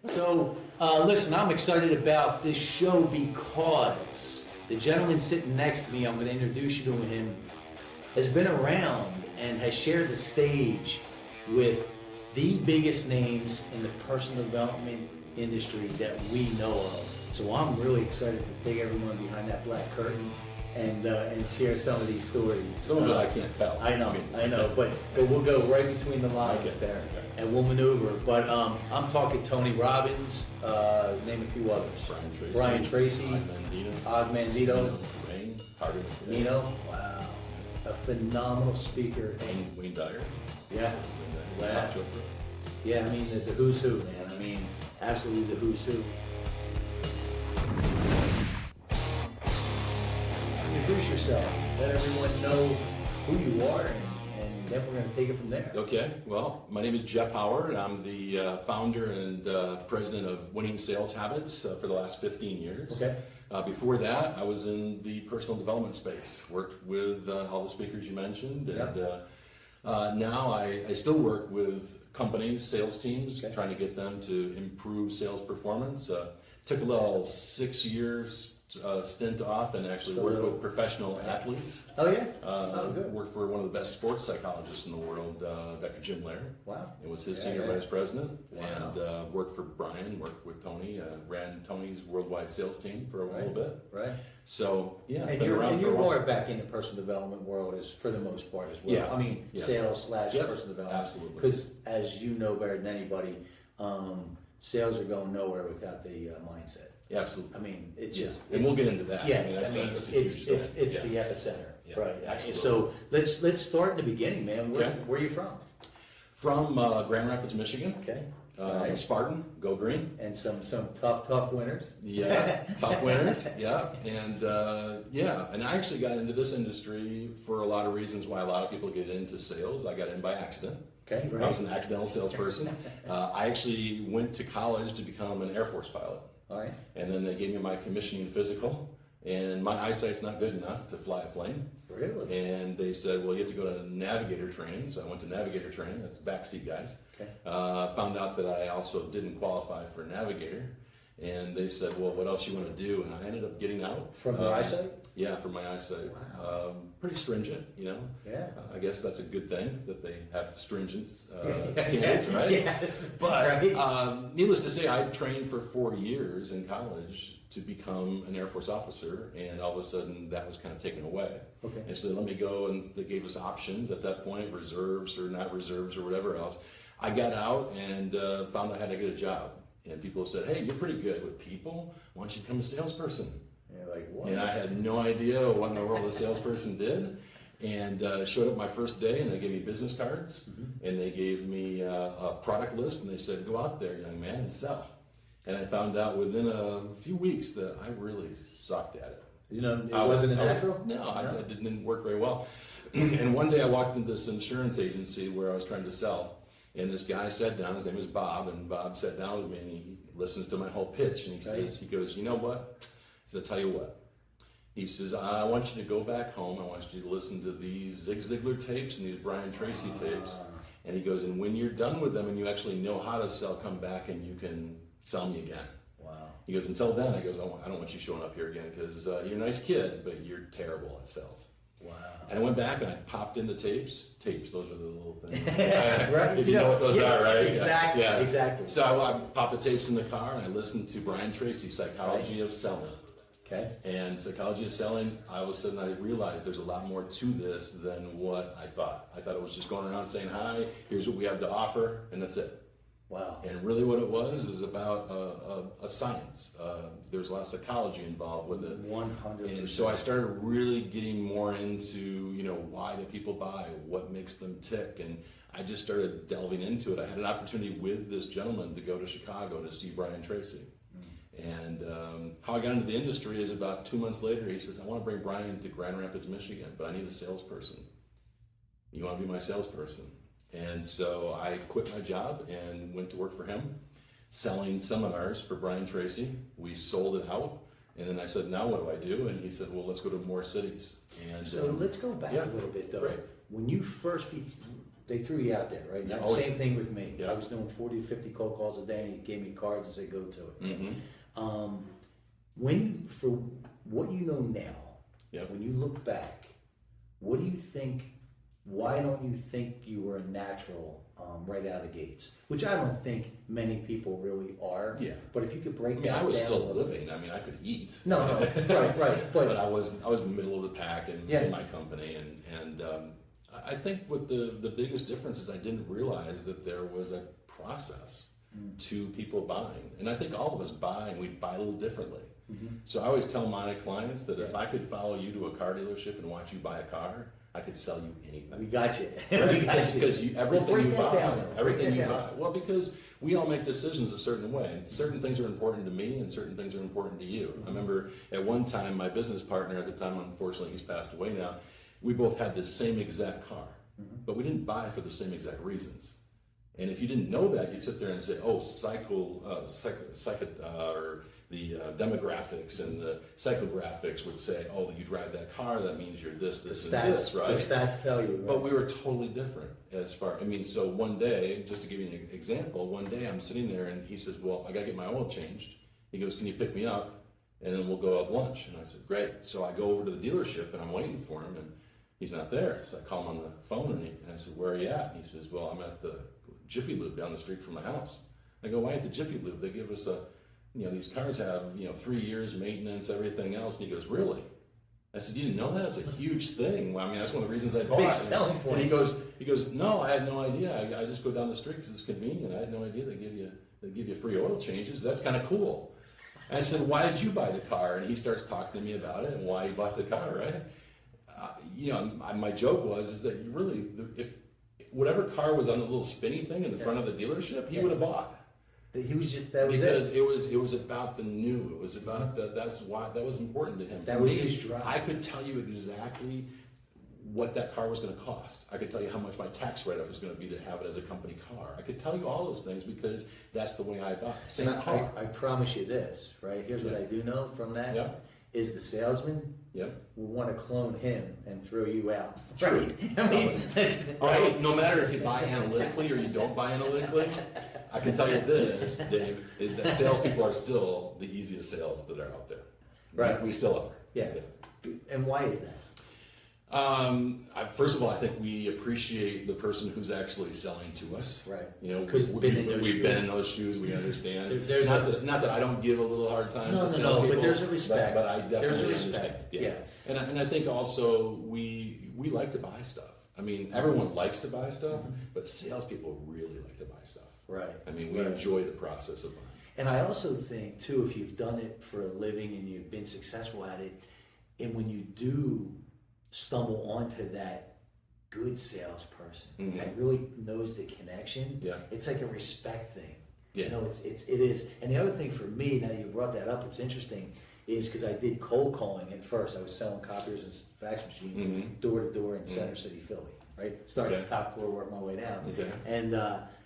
So, listen, I'm excited about this show because the gentleman sitting next to me, I'm going to introduce you to him, has been around and has shared the stage with the biggest names in the personal development industry that we know of. So I'm really excited to take everyone behind that black curtain and share some of these stories. Some of it I can't tell. I know, but we'll go right between the lines there, and we'll maneuver. But I'm talking Tony Robbins, name a few others. Brian Tracy, Og Mandino, Nino. Wow, a phenomenal speaker. Wayne Dyer. Yeah, wow. Yeah, I mean the who's who, man. I mean, absolutely the who's who. Introduce yourself. Let everyone know who you are, and then we're going to take it from there. Okay. Well, my name is Jeff Howard. I'm the founder and president of Winning Sales Habits for the last 15 years. Okay. Before that, I was in the personal development space. Worked with all the speakers you mentioned, and now I still work with companies, sales teams, trying to get them to improve sales performance. Took a little 6 years stint off and actually worked with professional athletes. Oh yeah? Good. Worked for one of the best sports psychologists in the world, Dr. Jim Lair. Wow. It was his senior vice president. Wow. And worked for Brian, worked with Tony, ran Tony's worldwide sales team for a little bit. Right. So yeah, and you're more back in the personal development world as for the most part as well. Yeah. I mean, sales / personal development. Absolutely. Because as you know better than anybody, sales are going nowhere without the mindset. Absolutely. I mean, it's just, and we'll get into that. Yeah, that's it's the epicenter, right? Absolutely. So let's start in the beginning, man. Where are you from? From Grand Rapids, Michigan. Okay. Spartan, go green. And some tough winners. Yeah, tough winners. Yeah, and I actually got into this industry for a lot of reasons why a lot of people get into sales. I got in by accident. Okay, right. I was an accidental salesperson. I actually went to college to become an Air Force pilot. All right. And then they gave me my commissioning physical, and my eyesight's not good enough to fly a plane. Really? And they said, well, you have to go to navigator training. So I went to navigator training. That's backseat guys. Okay. Found out that I also didn't qualify for navigator. And they said, well, what else you want to do? And I ended up getting out. From your eyesight? Yeah, from my eyesight. Wow. Pretty stringent, you know. Yeah. I guess that's a good thing that they have stringent standards, right? Yes. But needless to say, I trained for 4 years in college to become an Air Force officer, and all of a sudden that was kind of taken away. Okay. And so they let me go, and they gave us options at that point, reserves or not reserves or whatever else. I got out and found I had to get a job. And people said, hey, you're pretty good with people. Why don't you become a salesperson? And you're like, what? And I had no idea what in the world a salesperson did. And showed up my first day, and they gave me business cards, and they gave me a product list, and they said, go out there, young man, and sell. And I found out within a few weeks that I really sucked at it. You know, it wasn't a natural? No, I didn't work very well. And one day I walked into this insurance agency where I was trying to sell. And this guy sat down, his name was Bob, and Bob sat down with me and he listens to my whole pitch and he goes, you know what? He said, I'll tell you what. He says, I want you to go back home. I want you to listen to these Zig Ziglar tapes and these Brian Tracy tapes. And he goes, and when you're done with them and you actually know how to sell, come back and you can sell me again. Wow. He goes, until then, I don't want you showing up here again because you're a nice kid, but you're terrible at sales. Wow. And I went back and I popped in the tapes. Tapes, those are the little things. Right. If you know what those are, right? Exactly. Yeah. Exactly. So I popped the tapes in the car and I listened to Brian Tracy, Psychology of Selling. Okay. And Psychology of Selling, all of a sudden I realized there's a lot more to this than what I thought. I thought it was just going around saying, hi, here's what we have to offer, and that's it. Wow. And really what it was about a science. There's a lot of psychology involved with it. 100%. And so I started really getting more into, why do people buy, what makes them tick, and I just started delving into it. I had an opportunity with this gentleman to go to Chicago to see Brian Tracy. And how I got into the industry is about 2 months later, he says, I want to bring Brian to Grand Rapids, Michigan, but I need a salesperson. You want to be my salesperson? And so I quit my job and went to work for him, selling seminars for Brian Tracy. We sold it out. And then I said, now what do I do? And he said, well, let's go to more cities. And so let's go back a little bit, though. Right. When you first they threw you out there, right? Yeah. That same thing with me. Yeah. I was doing 40 to 50 cold calls a day, and he gave me cards and said, go to it. For what you know now, when you look back, what do you think, why don't you think you were a natural right out of the gates? Which I don't think many people really are. Yeah. But if you could break I that mean, down. I was still living. I mean, I could eat. No, right. But I was middle of the pack in my company, and I think what the biggest difference is I didn't realize that there was a process to people buying, and I think all of us buy, and we buy a little differently. So I always tell my clients that if I could follow you to a car dealership and watch you buy a car, I could sell you anything. We got you. Right? Because everything you Everything buy. Well, because we all make decisions a certain way. Certain things are important to me, and certain things are important to you. I remember at one time, my business partner at the time, unfortunately, he's passed away now. We both had the same exact car, but we didn't buy for the same exact reasons. And if you didn't know that, you'd sit there and say, "Oh, or the demographics and the psychographics would say, oh, you drive that car, that means you're this, this, and this, right?" The stats tell you. Right? But we were totally different so one day, just to give you an example, one day I'm sitting there and he says, well, I got to get my oil changed. He goes, can you pick me up? And then we'll go have lunch. And I said, great. So I go over to the dealership and I'm waiting for him and he's not there. So I call him on the phone and I said, where are you at? And he says, well, I'm at the Jiffy Lube down the street from my house. I go, why at the Jiffy Lube? They give us these cars have, 3 years maintenance, everything else. And he goes, really? I said, you didn't know that? It's a huge thing. Well, I mean, that's one of the reasons I bought it. Big selling point. And he goes, no, I had no idea. I just go down the street because it's convenient. I had no idea they give you free oil changes. That's kind of cool. And I said, why did you buy the car? And he starts talking to me about it and why he bought the car, right? My joke is that you really, if whatever car was on the little spinny thing in the front of the dealership, he would have bought. He was just that was because it. it was about the new. It was about that's why that was important to him. That was his drive. I could tell you exactly what that car was going to cost. I could tell you how much my tax write-off was going to be to have it as a company car. I could tell you all those things because that's the way I buy. Same car. I promise you this, right? Here's what I do know from that is the salesman will want to clone him and throw you out. True. Right? I mean, right? No matter if you buy analytically or you don't buy analytically, I can tell you this, Dave, is that salespeople are still the easiest sales that are out there. Right. We still are. Yeah. And why is that? First of all, I think we appreciate the person who's actually selling to us. Right. Because we've been in those shoes. We understand. Not that I don't give a little hard time to salespeople. No, but there's a respect. But I definitely understand. Respect. Yeah. And I think also we like to buy stuff. I mean, everyone likes to buy stuff, but salespeople really like to buy stuff. Right. I mean, we enjoy the process of buying. And I also think too, if you've done it for a living and you've been successful at it, and when you do stumble onto that good salesperson that really knows the connection, it's like a respect thing. Yeah. It is. And the other thing for me, now that you brought that up, it's interesting, is because I did cold calling at first. I was selling copiers and fax machines door to door in Center City, Philly. Right, started at the top floor, worked my way down. And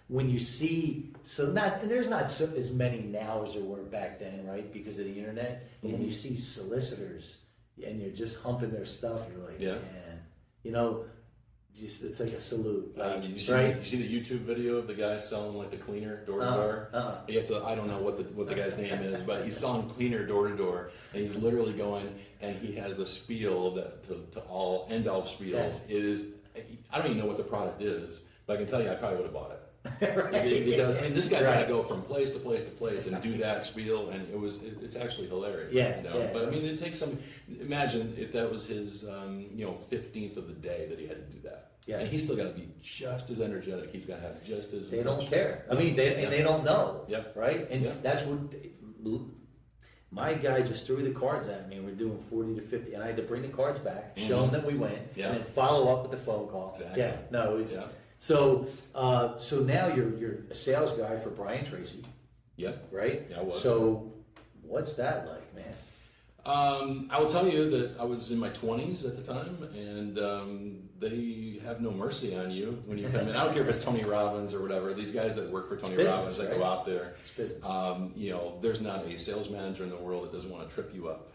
when you see, and there's not as many now as there were back then, right? Because of the internet. And when you see solicitors and you're just humping their stuff, you're like, man, it's like a salute. Like, did you see the YouTube video of the guy selling like the cleaner door to door? You have to, I don't know what the guy's name is, but he's selling cleaner door to door, and he's literally going, and he has the spiel that to all end all spiels. It is, I don't even know what the product is, but I can tell you I probably would have bought it. Because, I mean, this guy's got to go from place to place to place and do that spiel, and it's actually hilarious. But I mean, it takes some. Imagine if that was his 15th of the day that he had to do that. Yeah. And he's still got to be just as energetic. He's got to have just as. They don't care. I mean, they don't know. Yep. Right. And that's what. My guy just threw the cards at me, and we're doing 40 to 50, and I had to bring the cards back, show them that we went, and then follow up with the phone call. Exactly. Yeah. No. It was, So now you're a sales guy for Brian Tracy. Yep. Right? Yeah, I was. So what's that like, man? I will tell you that I was in my 20s at the time, and they have no mercy on you when you come in. I don't care if it's Tony Robbins or whatever. These guys that work for Tony Robbins that go out there, there's not a sales manager in the world that doesn't want to trip you up.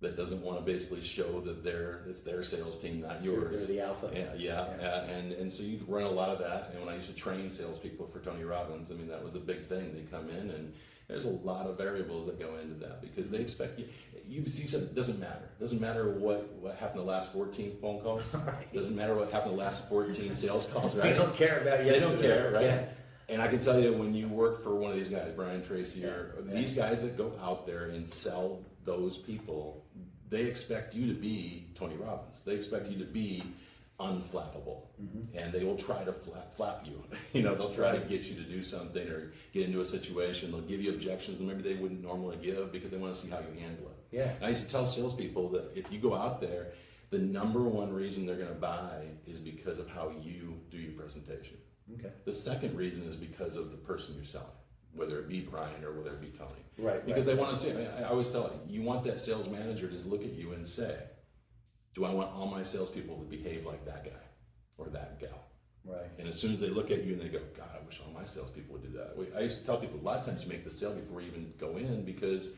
that doesn't want to basically show that it's their sales team, not yours. They're the alpha. And so you run a lot of that. And when I used to train salespeople for Tony Robbins, I mean, that was a big thing. They come in, and there's a lot of variables that go into that because they expect you. You said it doesn't matter. It doesn't matter what happened the last 14 phone calls. Right. It doesn't matter what happened the last 14 sales calls, right? They don't care about yesterday. They don't care, right? Yeah. And I can tell you, when you work for one of these guys, Brian Tracy, or these guys that go out there and sell those people, they expect you to be Tony Robbins. They expect you to be unflappable, and they will try to flap you. They'll try to get you to do something or get into a situation. They'll give you objections that maybe they wouldn't normally give because they want to see how you handle it. Yeah. And I used to tell salespeople that if you go out there, the number one reason they're going to buy is because of how you do your presentation. Okay. The second reason is because of the person you're selling, whether it be Brian or whether it be Tony. Right. Because they want to see. I always tell you want that sales manager to look at you and say, do I want all my salespeople to behave like that guy or that gal? Right. And as soon as they look at you and they go, God, I wish all my salespeople would do that. I used to tell people a lot of times you make the sale before you even go in because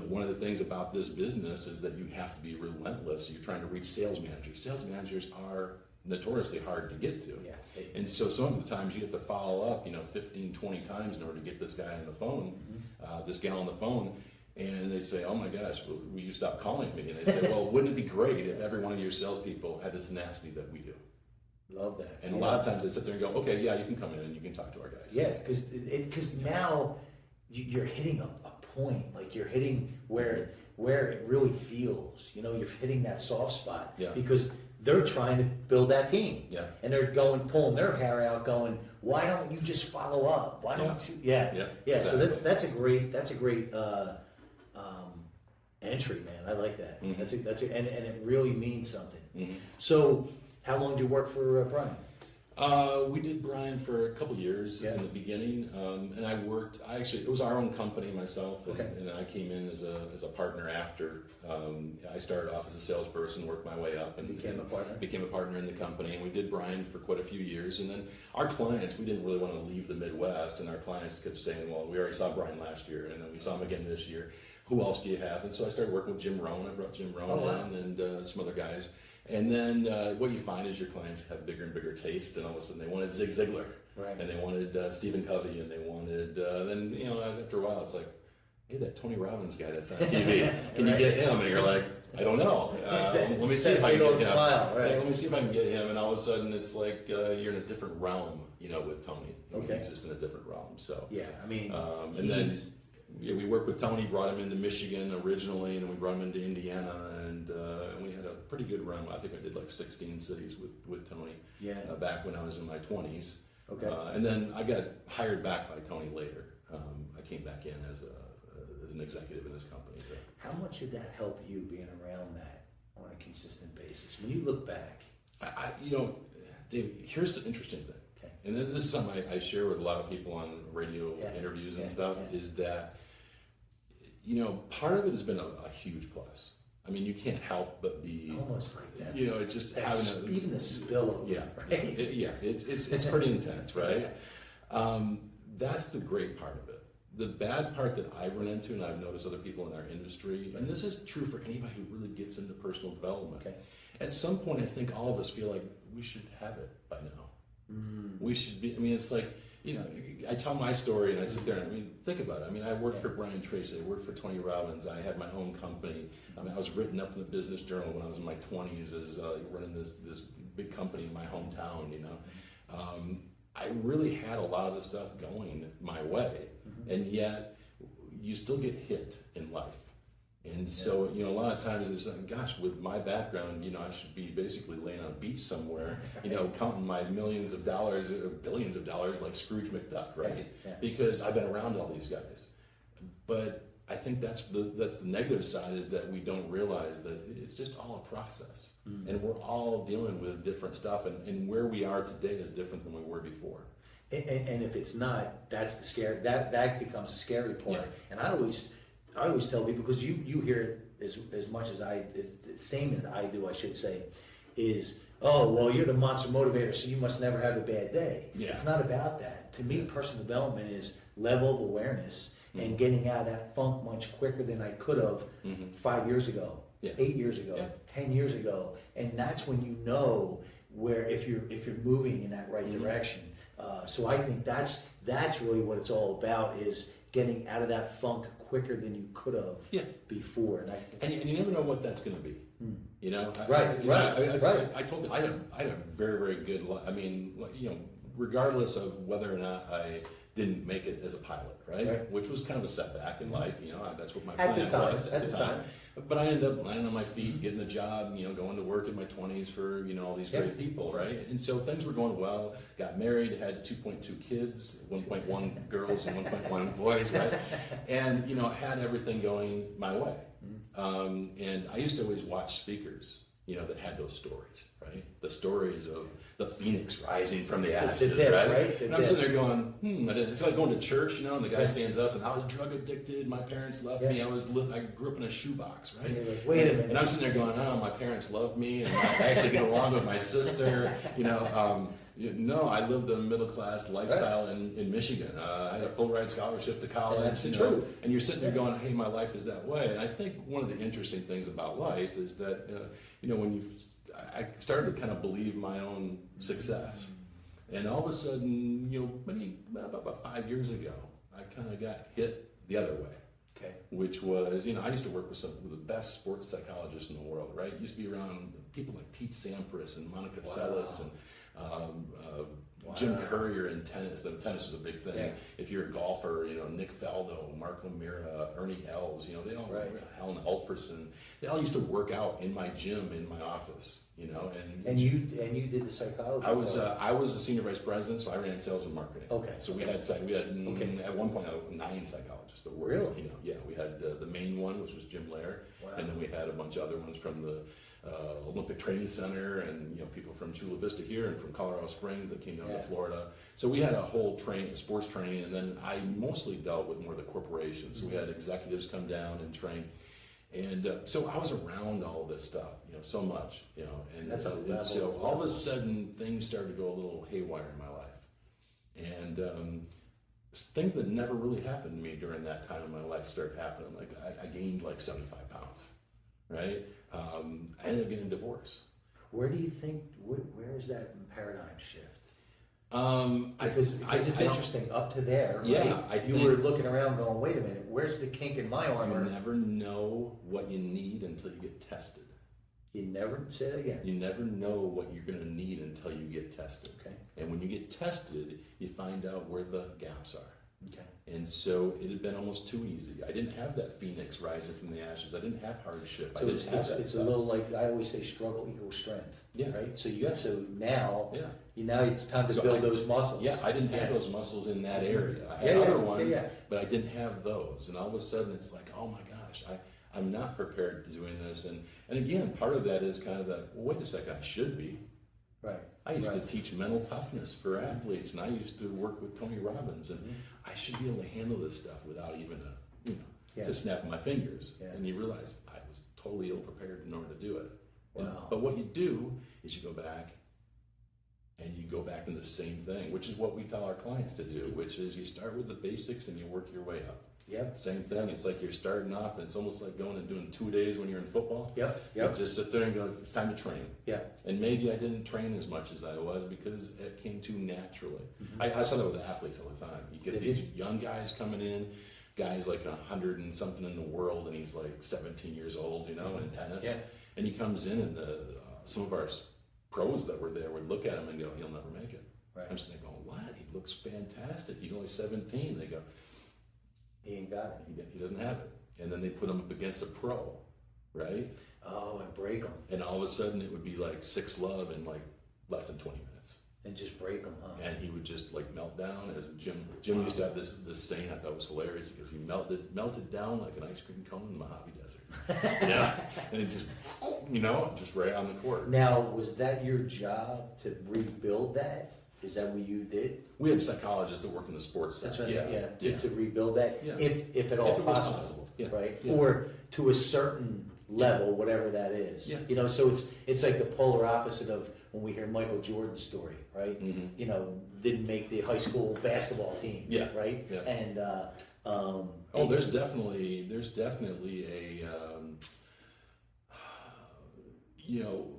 one of the things about this business is that you have to be relentless. You're trying to reach sales managers. Sales managers are notoriously hard to get to. Yeah. And so some of the times you have to follow up, 15, 20 times in order to get this guy on the phone, this gal on the phone. And they say, oh my gosh, will you stop calling me? And they say, well, wouldn't it be great if every one of your salespeople had the tenacity that we do? Love that. And a lot of times they sit there and go, okay, yeah, you can come in and you can talk to our guys. Yeah, because now you're hitting a point, like you're hitting where it really feels, you're hitting that soft spot. Yeah. Because they're trying to build that team. Yeah. And they're pulling their hair out going, why don't you just follow up? Why don't you? Yeah. Exactly. So that's a great entry, man. I like that. And it really means something. So how long did you work for Brian? We did Brian for a couple years in the beginning, and it was our own company myself, and I came in as a partner after. I started off as a salesperson, worked my way up, and became a partner in the company, and we did Brian for quite a few years. And then our clients, we didn't really want to leave the Midwest, and our clients kept saying, well, we already saw Brian last year, and then we saw him again this year. Who else do you have? And so I started working with Jim Rohn. I brought Jim Rohn in and some other guys. And then what you find is your clients have bigger and bigger taste, and all of a sudden they wanted Zig Ziglar, and they wanted Stephen Covey, and they wanted, then, after a while it's like, hey, that Tony Robbins guy that's on TV, can you get him? And you're like, I don't know. Let me see if I can get him. Let me see if I can get him. And all of a sudden it's like you're in a different realm, with Tony. He's just in a different realm. So yeah, I mean, and then we worked with Tony, brought him into Michigan originally, and then we brought him into Indiana, and we had a pretty good run. I think I did like 16 cities with Tony back when I was in my 20s. Okay. And then I got hired back by Tony later. I came back in as an executive in his company. How much did that help you being around that on a consistent basis? When you look back, Dave, here's the interesting thing. Okay. And this is something I share with a lot of people on radio interviews and stuff, is that, part of it has been a huge plus. I mean, you can't help but be almost like that. It's just having even the spillover. Yeah, right? It's pretty intense, right? That's the great part of it. The bad part that I've run into, and I've noticed other people in our industry, and this is true for anybody who really gets into personal development. Okay. At some point, I think all of us feel like we should have it by now. We should be. I mean, it's like, I tell my story and I sit there and think about it. I worked for Brian Tracy, I worked for Tony Robbins, I had my own company. I was written up in the Business Journal when I was in my 20s as running this big company in my hometown, I really had a lot of the stuff going my way, and yet you still get hit in life. And so, a lot of times it's like, gosh, with my background, I should be basically laying on a beach somewhere, counting my millions of dollars or billions of dollars like Scrooge McDuck, right? Yeah. Because I've been around all these guys. But I think that's the negative side, is that we don't realize that it's just all a process. And we're all dealing with different stuff, and where we are today is different than we were before. And if it's not, that's the scary, that becomes the scary part. Yeah. And I always tell people, because you hear it as much as the same as I do, I should say, is, oh, well, you're the Monster Motivator, so you must never have a bad day. Yeah. It's not about that. To me, personal development is level of awareness, and getting out of that funk much quicker than I could have 5 years ago, 8 years ago, 10 years ago, and that's when you know where if you're moving in that right direction. So I think that's really what it's all about, is getting out of that funk quicker than you could have before. And you never know what that's going to be. You know, I told you I had a very, very good life. I mean, you know, regardless of whether or not I didn't make it as a pilot, right? Which was kind of a setback in life. You know, that's what my plan was at the time. But I ended up landing on my feet, getting a job, you know, going to work in my 20s for, you know, all these great people, right? And so things were going well. Got married, had 2.2 kids, 1.1 girls and 1.1 boys, right? And, you know, had everything going my way. And I used to always watch speakers, you know, that had those stories, right? The stories of the phoenix rising from the ashes, right? And I'm sitting there going, it's like going to church, you know, and the guy stands up, and I was drug addicted, my parents left me, I grew up in a shoebox, right? And you're like, wait a minute. And I'm sitting there going, oh, my parents love me, and I actually get along with my sister, you know. No, I lived a middle-class lifestyle in Michigan. I had a full-ride scholarship to college. And that's the truth. truth. And you're sitting there going, hey, my life is that way. And I think one of the interesting things about life is that, you know, I started to kind of believe my own success. And all of a sudden, you know, about 5 years ago, I kind of got hit the other way. Okay. Which was, you know, I used to work with some of the best sports psychologists in the world, right? Used to be around people like Pete Sampras and Monica Seles and Jim Courier in tennis. Tennis was a big thing. If you're a golfer, you know, Nick Faldo, Mark O'Meara, Ernie Els, you know, they all, Helen Alferson, they all used to work out in my gym, in my office, you know. And you did the psychology. I was a senior vice president, so I ran sales and marketing. Okay. So we had at one point 9 psychologists that worked. Really? You know, yeah, we had the main one, which was Jim Lair, and then we had a bunch of other ones from the Olympic Training Center, and you know, people from Chula Vista here and from Colorado Springs that came down to Florida. So we had a whole sports training, and then I mostly dealt with more of the corporations. So we had executives come down and train, and so I was around all this stuff, you know, so much, you know, and so all of a sudden things started to go a little haywire in my life, and things that never really happened to me during that time in my life started happening. Like I gained like 75 pounds, right? I ended up getting a divorce. Where do you think, where is that paradigm shift? Because it's interesting, up to there, right? Yeah, you were looking around going, wait a minute, where's the kink in my armor? You never know what you need until you get tested. You never, say it again. You never know what you're going to need until you get tested. Okay. And when you get tested, you find out where the gaps are. Okay. And so it had been almost too easy. I didn't have that phoenix rising from the ashes. I didn't have hardship. So it's a little like, I always say, struggle equals strength. Yeah. Right. So now it's time to build those muscles. Yeah, I didn't have those muscles in that area. I had other ones, but I didn't have those. And all of a sudden, it's like, oh my gosh, I'm not prepared to doing this. And again, part of that is kind of that. Well, wait a second, I should be. Right. I used to teach mental toughness for athletes, and I used to work with Tony Robbins, and I should be able to handle this stuff without even just snapping my fingers. Yeah. And you realize I was totally ill-prepared in order to do it. Wow. But what you do is you go back, and you go back in the same thing, which is what we tell our clients to do, which is you start with the basics and you work your way up. Yep. Same thing. It's like you're starting off, and it's almost like going and doing 2 days when you're in football. Yep. You just sit there and go, it's time to train. Yeah. And maybe I didn't train as much as I was because it came too naturally. I saw that with athletes all the time. You get these young guys coming in, guys like 100 and something in the world, and he's like 17 years old, you know, in tennis. Yeah. And he comes in, and some of our pros that were there would look at him and go, he'll never make it. Right. I'm just thinking, what? He looks fantastic. He's only 17. They go, he ain't got it. He doesn't have it. And then they put him up against a pro, right? Oh, and break him. And all of a sudden it would be like 6-love in like less than 20 minutes. And just break him, huh? And he would just like melt down. As Jim used to have this saying I thought was hilarious, because he melted down like an ice cream cone in the Mojave Desert. Yeah. And it just, just right on the court. Now, was that your job to rebuild that? Is that what you did? We had psychologists that worked in the sports side. That's right. To rebuild that, if at all possible, right? Yeah. Or to a certain level, whatever that is. Yeah. You know, so it's like the polar opposite of when we hear Michael Jordan's story, right? Mm-hmm. You know, didn't make the high school basketball team, right? Yeah. And Oh, there's definitely a,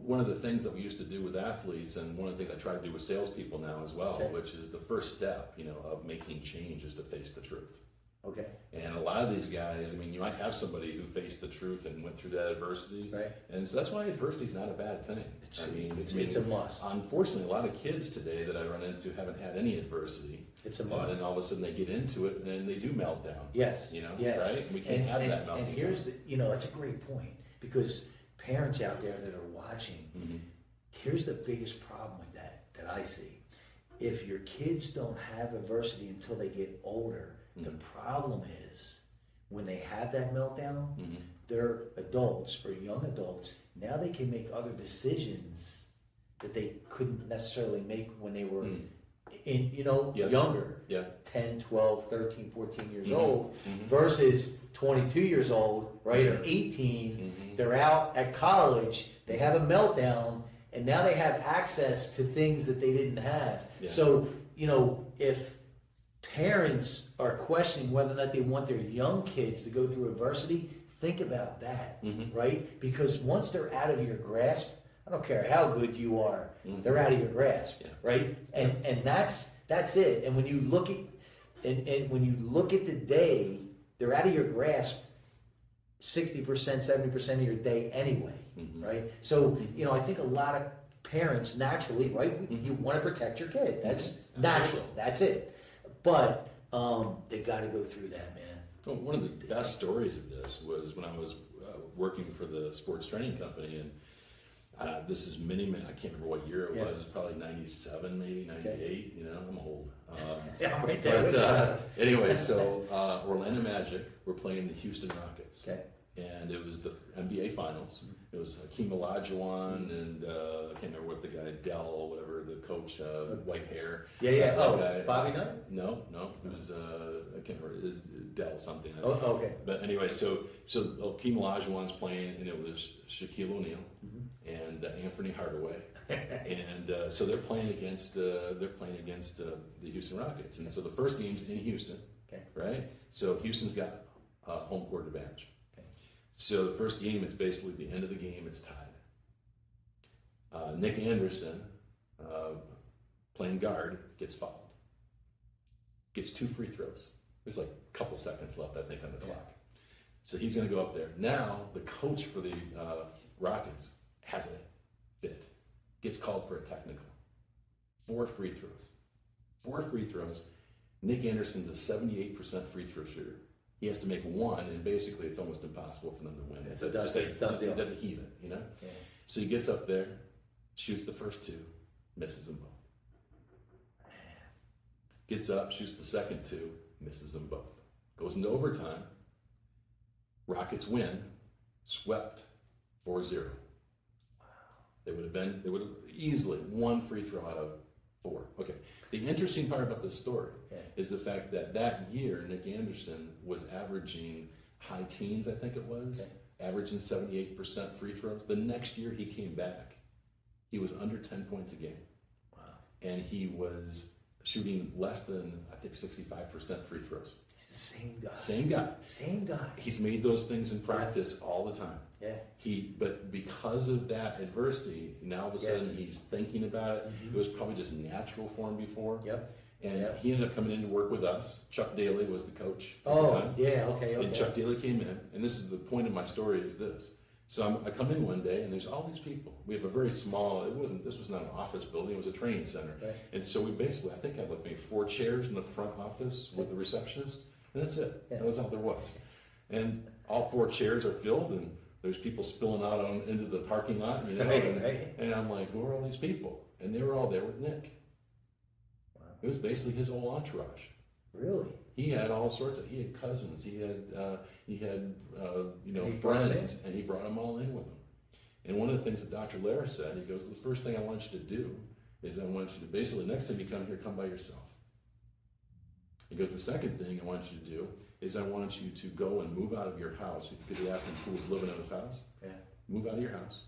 one of the things that we used to do with athletes, and one of the things I try to do with salespeople now as well, which is the first step, of making change is to face the truth. Okay. And a lot of these guys, I mean, you might have somebody who faced the truth and went through that adversity. Right. And so that's why adversity is not a bad thing. It's a must. Unfortunately, a lot of kids today that I run into haven't had any adversity. It's a must. And then all of a sudden they get into it and they do melt down. Yes. Yes. Right? We can't have that melting. And here's that's a great point, because parents out there that are watching, here's the biggest problem with that I see. If your kids don't have adversity until they get older, the problem is when they have that meltdown, they're adults or young adults. Now they can make other decisions that they couldn't necessarily make when they were younger, 10, 12, 13, 14 years old, versus 22 years old, right, or 18, they're out at college, they have a meltdown, and now they have access to things that they didn't have. Yeah. So, if parents are questioning whether or not they want their young kids to go through adversity, think about that, right? Because once they're out of your grasp, I don't care how good you are, they're out of your grasp, right? And that's it. And when you look at the day, they're out of your grasp 60%, 70% of your day anyway, right? So, I think a lot of parents naturally, right, you want to protect your kid. That's natural. That's it. But they got to go through that, man. Well, one of the best stories of this was when I was working for the sports training company, and this is many, I can't remember what year it was. It's probably 97, maybe 98. I'm old. Yeah, I'm right there. But anyway, so Orlando Magic were playing the Houston Rockets. Okay. And it was the NBA Finals. It was Hakeem Olajuwon and I can't remember what the guy, Dell, whatever, the coach, white hair. Yeah. Guy, Bobby Knight? No. It was, I can't remember, it was Dell something. Oh, okay. But anyway, so Hakeem Olajuwon's playing, and it was Shaquille O'Neal and Anthony Hardaway. And so they're playing against the Houston Rockets. And so the first game's in Houston, right? So Houston's got home court advantage. So the first game, it's basically the end of the game, it's tied. Nick Anderson, playing guard, gets fouled. Gets 2 free throws. There's like a couple seconds left, I think, on the clock. So he's going to go up there. Now, the coach for the Rockets has a fit. Gets called for a technical. 4 free throws. 4 free throws. Nick Anderson's a 78% free throw shooter. He has to make 1, and basically it's almost impossible for them to win. It's a done deal. Doesn't heave it, Yeah. So he gets up there, shoots the first 2, misses them both. Gets up, shoots the second 2, misses them both. Goes into overtime. Rockets win, swept 4-0. They would have easily 1 free throw out of 4. Okay. The interesting part about this story is the fact that year, Nick Anderson was averaging high teens, I think it was, averaging 78% free throws. The next year he came back, he was under 10 points a game. Wow. And he was shooting less than, I think, 65% free throws. He's the same guy. Same guy. He's made those things in practice all the time. Yeah. But because of that adversity, now all of a sudden he's thinking about it. It was probably just natural for him before. Yep. And he ended up coming in to work with us. Chuck Daley was the coach at the time. Okay. And Chuck Daley came in, and this is the point of my story is this. So I come in one day, and there's all these people. We have a very small, this was not an office building, it was a training center. Right. And so we basically, I think I had like maybe 4 chairs in the front office with the receptionist, and that's it. Yeah. That was all there was. And all 4 chairs are filled, and there's people spilling out into the parking lot, and I'm like, who are all these people? And they were all there with Nick. Wow. It was basically his whole entourage. Really? He had all sorts of. He had cousins. He had friends, and he brought them all in with him. And one of the things that Dr. Lara said, he goes, the first thing I want you to do is I want you to basically next time you come here, come by yourself. He goes, the second thing I want you to do is I want you to go and move out of your house. Because he asked him who was living in his house. Yeah. Move out of your house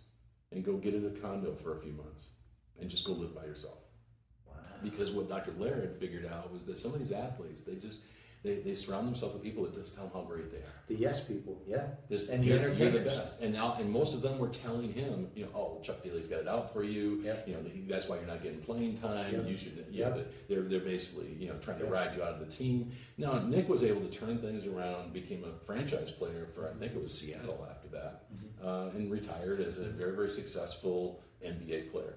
and go get in a condo for a few months and just go live by yourself. Wow. Because what Dr. Laird figured out was that some of these athletes, They surround themselves with people that just tell them how great they are. The yes people, yeah. And the you're entertainers. the best. And most of them were telling him, oh, Chuck Daley's got it out for you. Yep. That's why you're not getting playing time. Yep. You should. Yep. They're basically trying to ride you out of the team. Now Nick was able to turn things around, became a franchise player for I think it was Seattle after that, and retired as a very, very successful NBA player.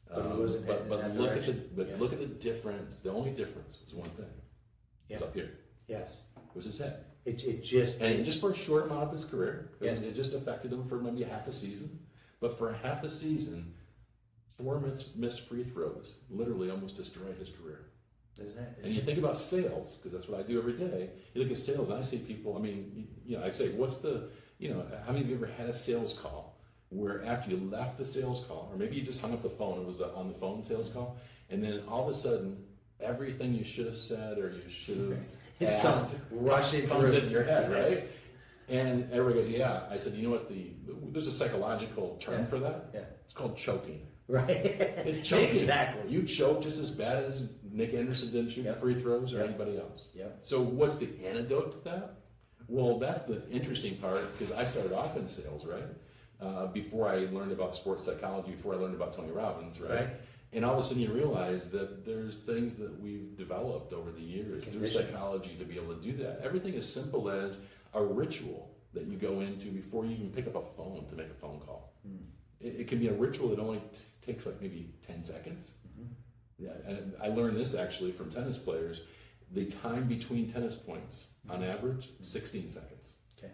But he wasn't heading in that direction. Look at the difference. The only difference was one thing. It was up here. Yes. It was his head. It just for a short amount of his career, Yeah. it just affected him for maybe half a season. But for half a season, 4 missed free throws literally almost destroyed his career. And you think about sales, because that's what I do every day. You look at sales, and I see people. I mean, I say, what's the, how many of you ever had a sales call where after you left the sales call, or maybe you just hung up the phone, it was a on the phone sales call, and then all of a sudden, everything you should have said or you should have asked comes into your head, right? And everybody goes, yeah. I said, you know what? There's a psychological term for that. Yeah. It's called choking. Right. It's choking. Exactly. You choke just as bad as Nick Anderson didn't shoot free throws or anybody else. Yep. So what's the antidote to that? Well, that's the interesting part, because I started off in sales, right? Before I learned about sports psychology, before I learned about Tony Robbins, right? And all of a sudden you realize that there's things that we've developed over the years through psychology to be able to do that. Everything as simple as a ritual that you go into before you even pick up a phone to make a phone call. It can be a ritual that only takes like maybe 10 seconds. Yeah, and I learned this actually from tennis players. The time between tennis points, on average, 16 seconds. Okay.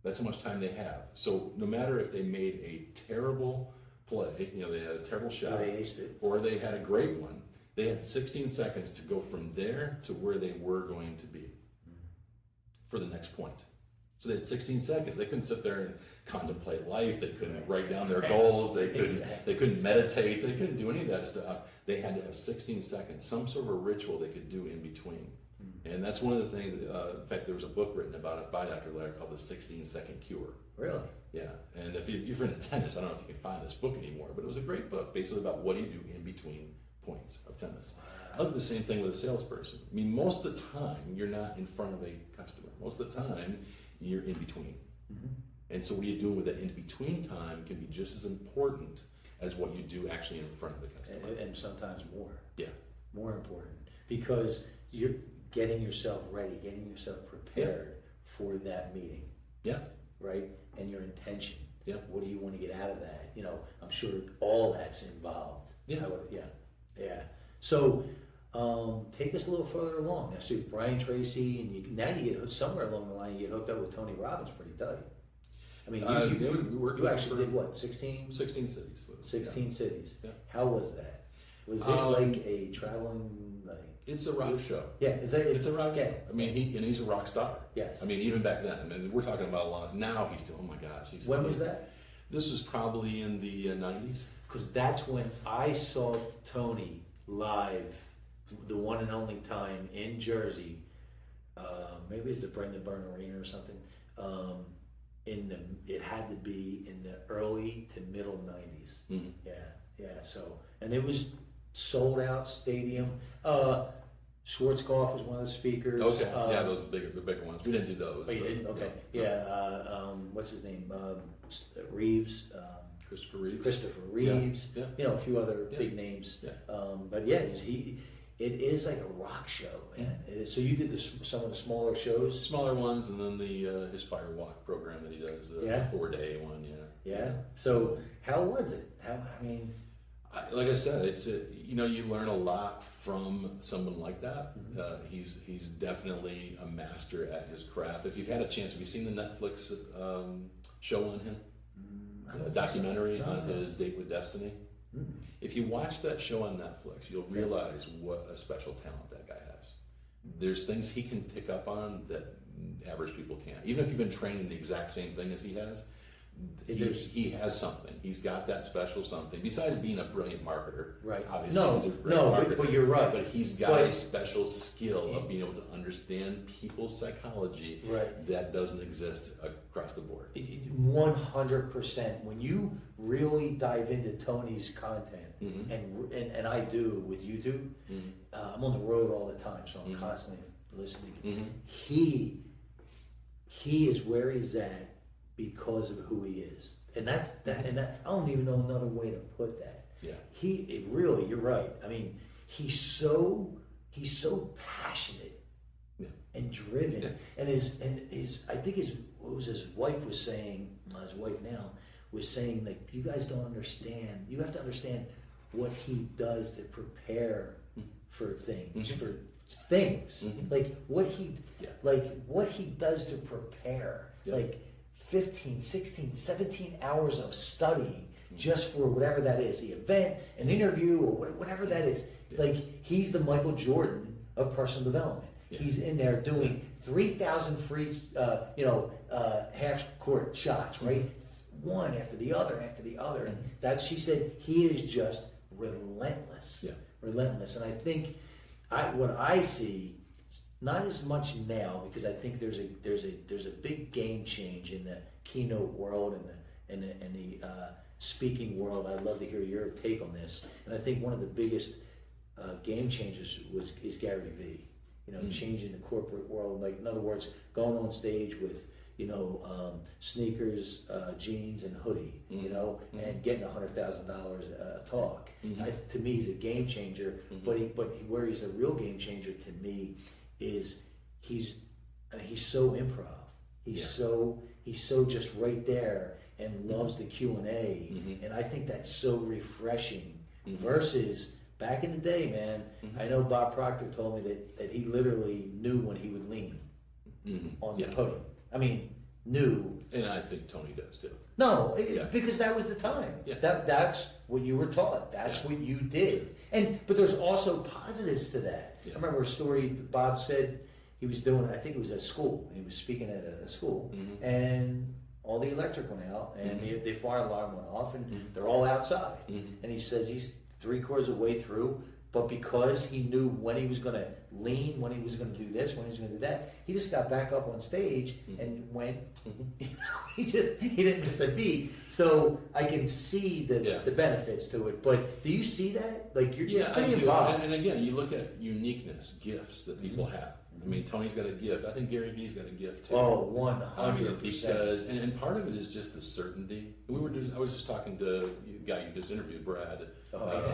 That's how much time they have. So no matter if they made a terrible play, they had a terrible shot, they aced it, or they had a great one, they had 16 seconds to go from there to where they were going to be for the next point. So they had 16 seconds. They couldn't sit there and contemplate life. They couldn't write down their goals. They couldn't meditate. They couldn't do any of that stuff. They had to have 16 seconds, some sort of a ritual they could do in between. And that's one of the things, in fact, there was a book written about it by Dr. Larry called The 16-Second Cure. Really? Yeah. And if you're into tennis, I don't know if you can find this book anymore, but it was a great book basically about what do you do in between points of tennis. I look at the same thing with a salesperson. I mean, most of the time, you're not in front of a customer. Most of the time, you're in between. And so what you do with that in between time can be just as important as what you do actually in front of the customer. And sometimes more. Yeah. More important. Because you're getting yourself ready, getting yourself prepared for that meeting. Yeah. Right? And your intention. Yeah. What do you want to get out of that? I'm sure all that's involved. Yeah. Yeah. So take us a little further along. Now, so Brian Tracy, and now you get somewhere along the line, you get hooked up with Tony Robbins pretty tight. I mean, you actually did what, 16? 16 cities. 16 cities. Yeah. How was that? Was it like a traveling, like... It's a rock show. Yeah, it's a rock show. I mean, he's a rock star. Yes. I mean, even back then. I mean, we're talking about a lot. Now he's still, oh my gosh. When was that? This was probably in the 90s. Because that's when I saw Tony live, the one and only time in Jersey. Maybe it's the Brendan Byrne Arena or something. It had to be in the early to middle 90s. Mm-hmm. Yeah. So, and it was sold out stadium. Schwarzkopf was one of the speakers. Okay. The bigger ones. We didn't do those. Oh, you didn't? Okay. No. Yeah. What's his name? Reeves. Christopher Reeves. Yeah. A few other big names. Yeah. But yeah, it is like a rock show, man. So you did some of the smaller shows? Smaller ones, and then his Fire Walk program that he does, a 4-day one, Yeah. So how was it? Like I said, it's you learn a lot from someone like that. Mm-hmm. He's definitely a master at his craft. If you've had a chance, have you seen the Netflix show on him? A documentary on his date with Destiny. Mm-hmm. If you watch that show on Netflix, you'll realize what a special talent that guy has. There's things he can pick up on that average people can't. Even if you've been trained in the exact same thing as he has, he has something. He's got that special something. Besides being a brilliant marketer, right? Obviously, he's a great marketer. But you're right. But he's got a special skill of being able to understand people's psychology that doesn't exist across the board. 100%. When you really dive into Tony's content, and I do with YouTube, I'm on the road all the time, so I'm constantly listening. Mm-hmm. He is where he's at because of who he is, and that's that. And that, I don't even know another way to put that. Yeah. Really, you're right. I mean, he's so passionate, yeah, and driven, yeah. and his I think his wife was saying, his wife now was saying, like, you guys don't understand. You have to understand what he does to prepare for things, mm-hmm. for things, mm-hmm. like what he yeah. like what he does to prepare, yeah. like 15, 16, 17 hours of studying mm-hmm. just for whatever that is, the event, an interview, or whatever that is. Yeah. Like, he's the Michael Jordan of personal development. Yeah. He's in there doing 3,000 free, half-court shots, right? Mm-hmm. One after the other, Mm-hmm. and that, she said, he is just relentless, yeah. relentless. And I think what I see, not as much now, because I think there's a big game change in the keynote world and the speaking world. I'd love to hear your take on this. And I think one of the biggest game changers is Gary Vee. Changing the corporate world. Like, in other words, going on stage with sneakers, jeans, and hoodie. Mm-hmm. And getting $100,000 a talk. Mm-hmm. To me, he's a game changer. Mm-hmm. But where he's a real game changer to me is he's so improv. He's so just right there and loves the Q&A. Mm-hmm. And I think that's so refreshing. Mm-hmm. Versus back in the day, man. Mm-hmm. I know Bob Proctor told me that he literally knew when he would lean on the podium. I mean, knew. And I think Tony does too. No, because that was the time. Yeah. That's what you were taught. That's what you did. But there's also positives to that. Yeah. I remember a story that Bob said he was doing. I think it was at school. He was speaking at a school, mm-hmm. and all the electric went out, and mm-hmm. the fire alarm went off, and mm-hmm. they're all outside. Mm-hmm. And he says he's 3/4 of the way through, but because he knew when he was going to lean, when he was going to do this, when he was going to do that, he just got back up on stage mm-hmm. and went. Mm-hmm. He didn't miss a beat. So I can see the benefits to it. But do you see that? Like, you're I pretty do. involved. And again, you look at uniqueness, gifts that people have. I mean, Tony's got a gift. I think Gary Vee's got a gift too. Oh, 100%. Because and part of it is just the certainty. I was just talking to the guy you just interviewed, Brad.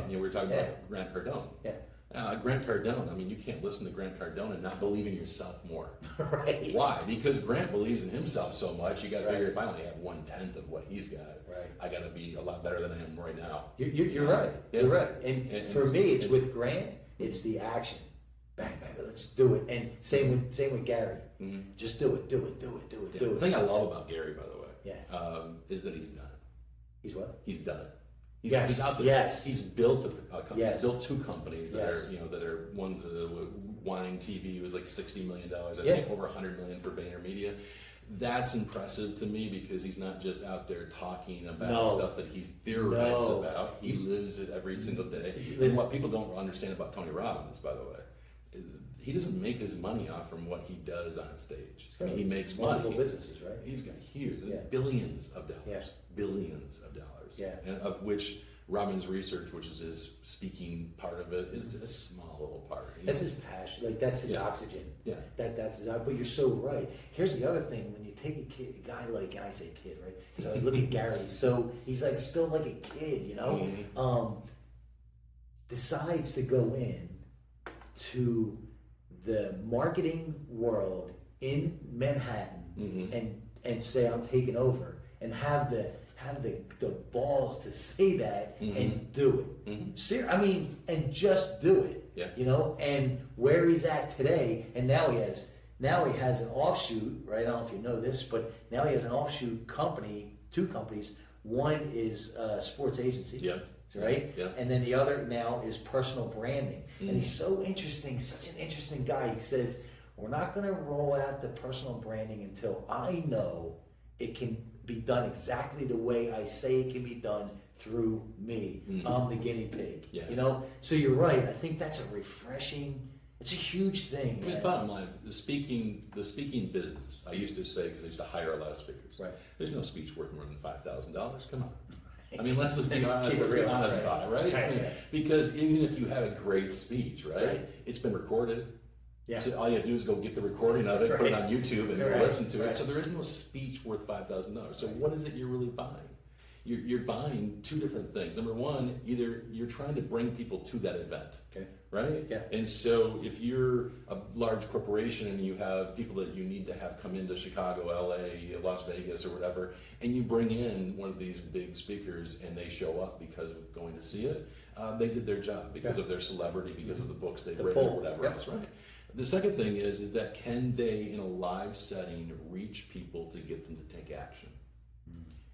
We were talking about Grant Cardone. Yeah. Grant Cardone. I mean, you can't listen to Grant Cardone and not believe in yourself more. Right. Why? Because Grant believes in himself so much. You got to figure, if I only have 1/10 of what he's got, I got to be a lot better than I am right now. You're right. Yeah. You're right. And for me, it's with Grant. It's the action. Bang, bang, let's do it. And same with Gary. Mm-hmm. Just do it. The thing I love about Gary, by the way, is that he's done it. He's what? He's done it. He's out there. Yes. He's built a company. Yes. He's built two companies that Yes. are one's Wine TV was like $60 million. I Yeah. think over $100 million for VaynerMedia. That's impressive to me because he's not just out there talking about stuff that he theorizes about. He lives it every single day. And what people don't understand about Tony Robbins, by the way, he doesn't make his money off from what he does on stage. I mean, he makes money. Businesses, right? He's got huge, Yeah. billions of dollars. Yes. Billions of dollars. Yeah. And of which Robbins Research, which is his speaking part of it, is a small little part. That's his passion. Like, that's his oxygen. Yeah. That's his. But you're so right. Here's the other thing: when you take a guy like, and I say kid, right? So I look at Gary. So he's like still like a kid, Mm-hmm. Decides to go in to the marketing world in Manhattan Mm-hmm. and say, I'm taking over, and have the balls to say that and do it. Mm-hmm. And just do it. Yeah. And where he's at today, and now he has an offshoot, right? I don't know if you know this, but now he has an offshoot company, two companies. One is sports agency. Yep. Right? Yeah. And then the other now is personal branding. And he's so interesting, such an interesting guy. He says, we're not going to roll out the personal branding until I know it can be done exactly the way I say it can be done through me. I'm the guinea pig. Yeah. So you're right. I think that's a refreshing, it's a huge thing. I mean, bottom line, the speaking business, I used to say, because I used to hire a lot of speakers. Right. There's no speech worth more than $5,000. Come on. I mean, let's just be honest. Let's Let's be honest about it, right? Right. I mean, because even if you have a great speech, right, it's been recorded. Yeah. So all you have to do is go get the recording of it, put it on YouTube, and listen to it. So there is no speech worth $5,000. So what is it you're really buying? You're buying two different things. Number one, either you're trying to bring people to that event, right? Yeah. And so if you're a large corporation and you have people that you need to have come into Chicago, LA, Las Vegas, or whatever, and you bring in one of these big speakers and they show up because of going to see it, they did their job because of their celebrity, because of the books they've written, or whatever else, right? The second thing is that can they, in a live setting, reach people to get them to take action?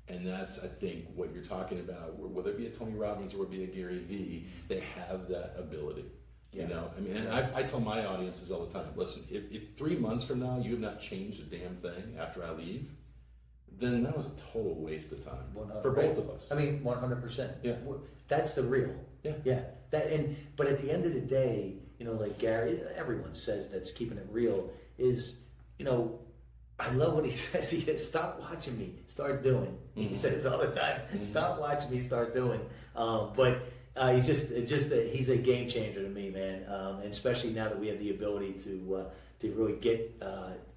And that's, I think, what you're talking about, whether it be a Tony Robbins or it be a Gary Vee, they have that ability. You know, I mean, and I tell my audiences all the time, listen, if 3 months from now you have not changed a damn thing after I leave, then that was a total waste of time for both of us. I mean, 100%. Yeah. That's the real. Yeah. Yeah. But at the end of the day, you know, like Gary, everyone says that's keeping it real is, you know, I love what he says. He says, stop watching me, start doing. He says all the time, stop watching me, start doing. But he's he's a game changer to me, man. And especially now that we have the ability to really get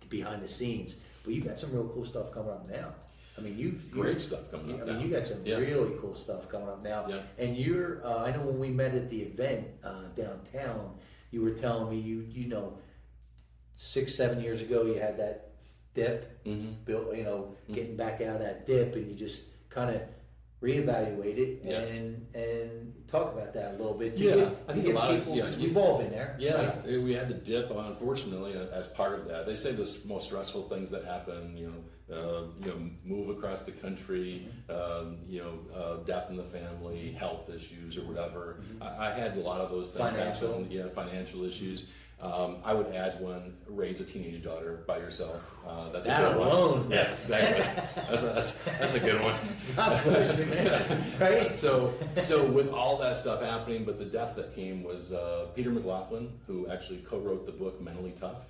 behind the scenes. But you got some real cool stuff coming up now. I mean, you've great stuff coming up. I mean, you got some really cool stuff coming up now. Yeah. And you're, I know when we met at the event downtown, you were telling me you know, 6-7 years ago you had that dip, built, you know, getting back out of that dip, and you just kind of reevaluate it and talk about that a little bit. I think a lot of because we've all been there. Yeah, right? We had the dip. Unfortunately, as part of that, they say the most stressful things that happen, move across the country, death in the family, health issues, or whatever. I had a lot of those things happen. Yeah, financial issues. I would add one: raise a teenage daughter by yourself. That's a good one. Yeah, exactly. That's a good one. God bless you, man. Right? So with all that stuff happening, but the death that came was Peter McLaughlin, who actually co-wrote the book Mentally Tough,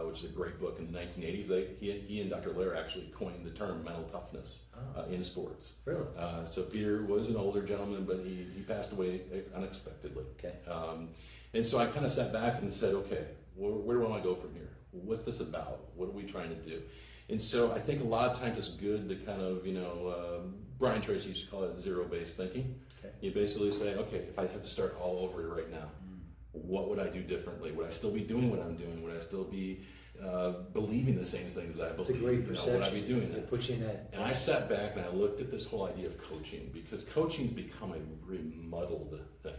which is a great book in the 1980s. He and Dr. Lair actually coined the term mental toughness in sports. Really? So Peter was an older gentleman, but he passed away unexpectedly. Okay. And so I kind of sat back and said, okay, where do I want to go from here? What's this about? What are we trying to do? And so I think a lot of times it's good to kind of, Brian Tracy used to call it zero-based thinking. Okay. You basically say, okay, if I had to start all over right now, what would I do differently? Would I still be doing what I'm doing? Would I still be believing the same things that I believe? It's a great perception. Would I be doing that? It puts you in that. And I sat back and I looked at this whole idea of coaching, because coaching's become a very muddled thing.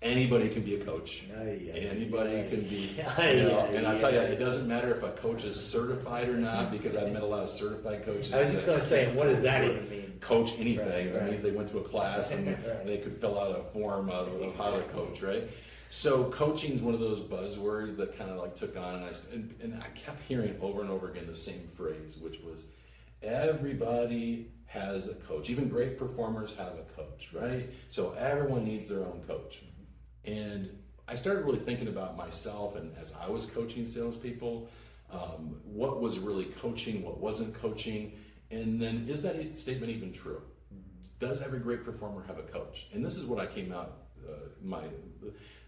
Anybody can be a coach. Anybody can be, and I'll tell you, it doesn't matter if a coach is certified or not, because I've met a lot of certified coaches. I was just going to say, what does that even mean? Coach anything. That means they went to a class and they could fill out a form of how to coach, right? So coaching is one of those buzzwords that kind of like took on, and I kept hearing over and over again the same phrase, which was, everybody has a coach. Even great performers have a coach, right? So everyone needs their own coach. And I started really thinking about myself, and as I was coaching salespeople, what was really coaching, what wasn't coaching, and then is that statement even true? Does every great performer have a coach? And this is what I came out,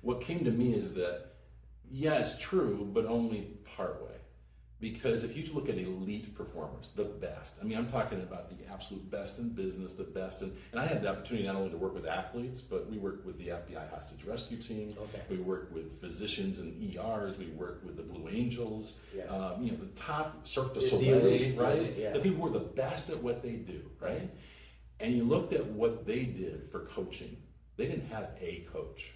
what came to me is that, yeah, it's true, but only part way. Because if you look at elite performers, the best, I mean, I'm talking about the absolute best in business, the best in, and I had the opportunity not only to work with athletes, but we worked with the FBI hostage rescue team. Okay. We worked with physicians and ERs. We worked with the Blue Angels. Yeah. The top Cirque du Soleil, right? Yeah. The people who were the best at what they do, right? And you looked at what they did for coaching. They didn't have a coach.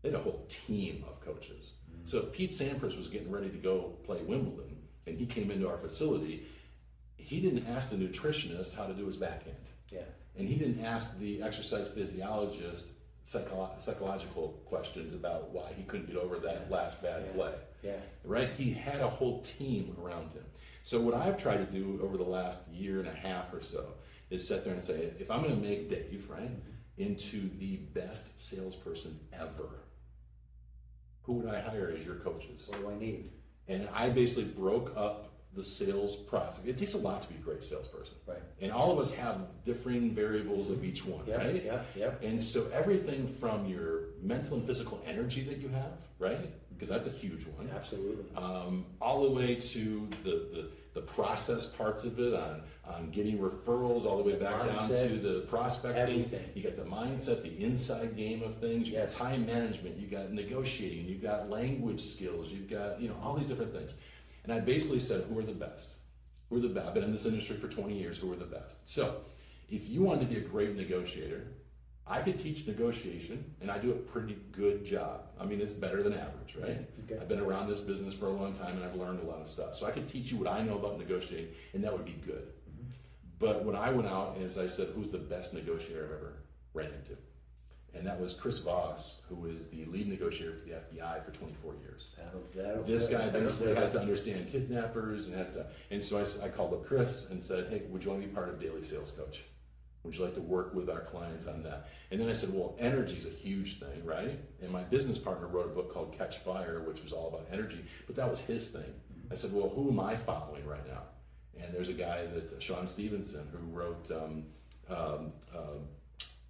They had a whole team of coaches. So if Pete Sampras was getting ready to go play Wimbledon, and he came into our facility, he didn't ask the nutritionist how to do his backhand. Yeah. And he didn't ask the exercise physiologist psychological questions about why he couldn't get over that last bad play. Yeah. Right? He had a whole team around him. So what I've tried to do over the last year and a half or so is sit there and say, if I'm going to make Dave, right, into the best salesperson ever, who would I hire as your coaches? What do I need? And I basically broke up the sales process. It takes a lot to be a great salesperson. Right. And all of us have differing variables of each one, right? Yeah. And so everything from your mental and physical energy that you have, right? because that's a huge one. Absolutely. All the way to the process parts of it, on getting referrals, all the way back down to the prospecting. Everything. You got the mindset, the inside game of things. You Yes. got time management. You got negotiating. You got language skills. You've got all these different things. And I basically said, who are the best? Who are the best? I've been in this industry for 20 years. Who are the best? So, if you wanted to be a great negotiator, I could teach negotiation, and I do a pretty good job. I mean, it's better than average, right? Okay. I've been around this business for a long time, and I've learned a lot of stuff. So I could teach you what I know about negotiating, and that would be good. But when I went out, as I said, who's the best negotiator I've ever ran into? And that was Chris Voss, who is the lead negotiator for the FBI for 24 years. This guy basically has to understand kidnappers and so I called up Chris and said, hey, would you want to be part of Daley Sales Coach? Would you like to work with our clients on that? And then I said, well, energy is a huge thing, right? And my business partner wrote a book called Catch Fire, which was all about energy, but that was his thing. I said, well, who am I following right now? And there's a guy that, Sean Stevenson, who wrote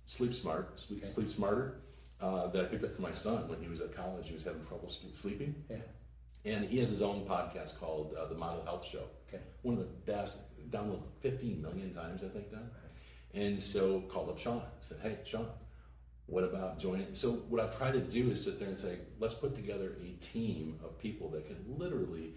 Sleep Smarter, that I picked up for my son when he was at college. He was having trouble sleeping. Yeah. And he has his own podcast called The Model Health Show. Okay. One of the best, downloaded 15 million times, I think, now. And so called up Sean, said, hey, Sean, what about joining? So what I've tried to do is sit there and say, let's put together a team of people that can literally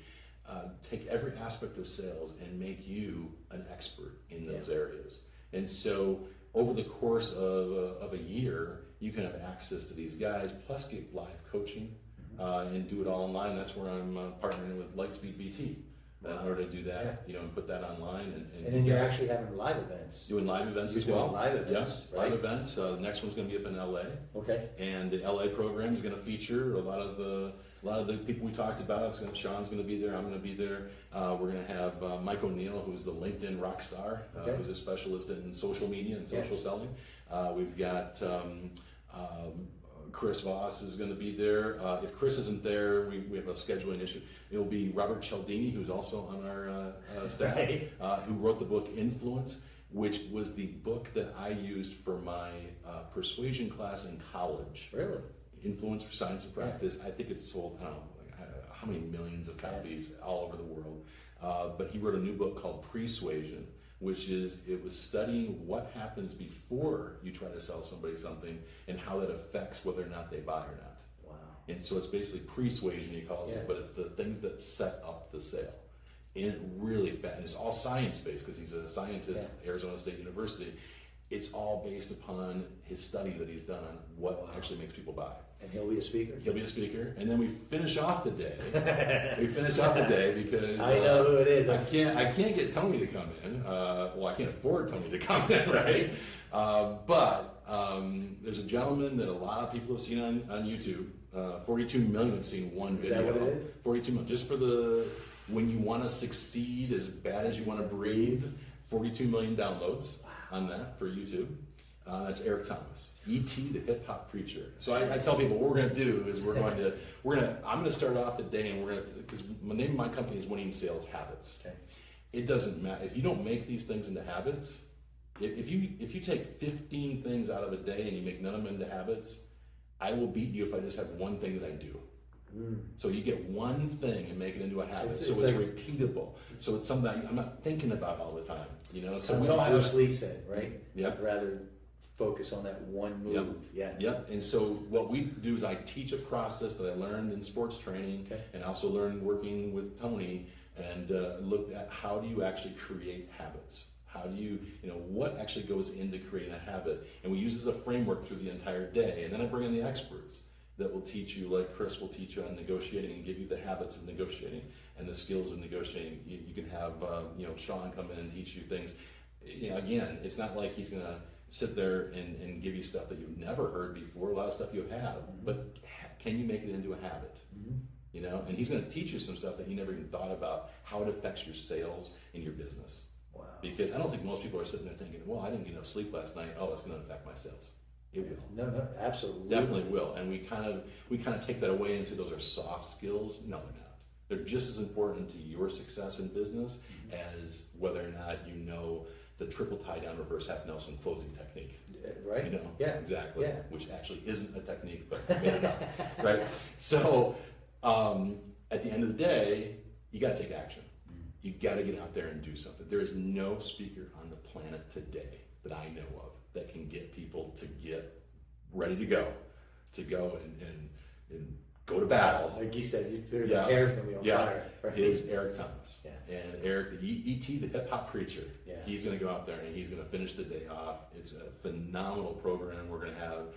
take every aspect of sales and make you an expert in those areas. And so over the course of a year, you can have access to these guys, plus get live coaching and do it all online. That's where I'm partnering with Lightspeed BT. In order to do that, and put that online. And then you're actually having live events. Doing live events as well. Live events, right? Live events. The next one's going to be up in LA. Okay. And the LA program is going to feature a lot of the people we talked about. Sean's going to be there. I'm going to be there. We're going to have Mike O'Neill, who's the LinkedIn rock star, who's a specialist in social media and social selling. We've got Chris Voss is going to be there. If Chris isn't there, we have a scheduling issue. It'll be Robert Cialdini, who's also on our staff, who wrote the book Influence, which was the book that I used for my persuasion class in college. Really? Influence for Science and Practice. I think it's sold, I don't know, how many millions of copies all over the world. But he wrote a new book called Persuasion, which it was studying what happens before you try to sell somebody something and how that affects whether or not they buy or not. Wow. And so it's basically persuasion, he calls it, but it's the things that set up the sale. And really fast. And it's all science-based because he's a scientist at Arizona State University. It's all based upon his study that he's done on what actually makes people buy. And he'll be a speaker? He'll be a speaker. And then we finish off the day. Because I know who it is. I can't get Tony to come in. Well, I can't afford Tony to come in, right? But there's a gentleman that a lot of people have seen on YouTube. 42 million have seen one video. Is that what it is? 42 million. Just for when you want to succeed as bad as you want to breathe, 42 million downloads on that for YouTube. That's Eric Thomas, E.T. the hip hop preacher. So I tell people what we're going to do is I'm going to start off the day and because the name of my company is Winning Sales Habits. Okay. It doesn't matter if you don't make these things into habits. If you take 15 things out of a day and you make none of them into habits, I will beat you if I just have one thing that I do. So you get one thing and make it into a habit. It's repeatable. So it's something that I'm not thinking about all the time. So we all have. Bruce Lee said, right? Yeah. I'd rather focus on that one move. Yep. And so what we do is I teach a process that I learned in sports training, and also learned working with Tony, and looked at how do you actually create habits. How do you what actually goes into creating a habit? And we use this as a framework through the entire day. And then I bring in the experts that will teach you, like Chris will teach you on negotiating and give you the habits of negotiating and the skills of negotiating. You can have Sean come in and teach you things. Again, it's not like he's going to sit there and give you stuff that you've never heard before. A lot of stuff you have, but can you make it into a habit? And he's going to teach you some stuff that you never even thought about, how it affects your sales and your business. Wow. Because I don't think most people are sitting there thinking, well, I didn't get enough sleep last night. Oh, that's going to affect my sales. It will. No, absolutely. Definitely will. And we kind of take that away and say those are soft skills. No, they're not. They're just as important to your success in business as whether or not you know the triple tie down reverse half Nelson closing technique. Right? Yeah, exactly. Yeah. Which actually isn't a technique, but made it up. Right? So At the end of the day, you got to take action. You got to get out there and do something. There is no speaker on the planet today that I know of that can get people to get ready to go and go to battle. Like you said, their hair's gonna be on fire. Right? Is Eric Thomas. Yeah. And Eric, the E.T., the hip hop preacher, yeah. He's going to go out there and he's going to finish the day off. It's a phenomenal program. We're going to have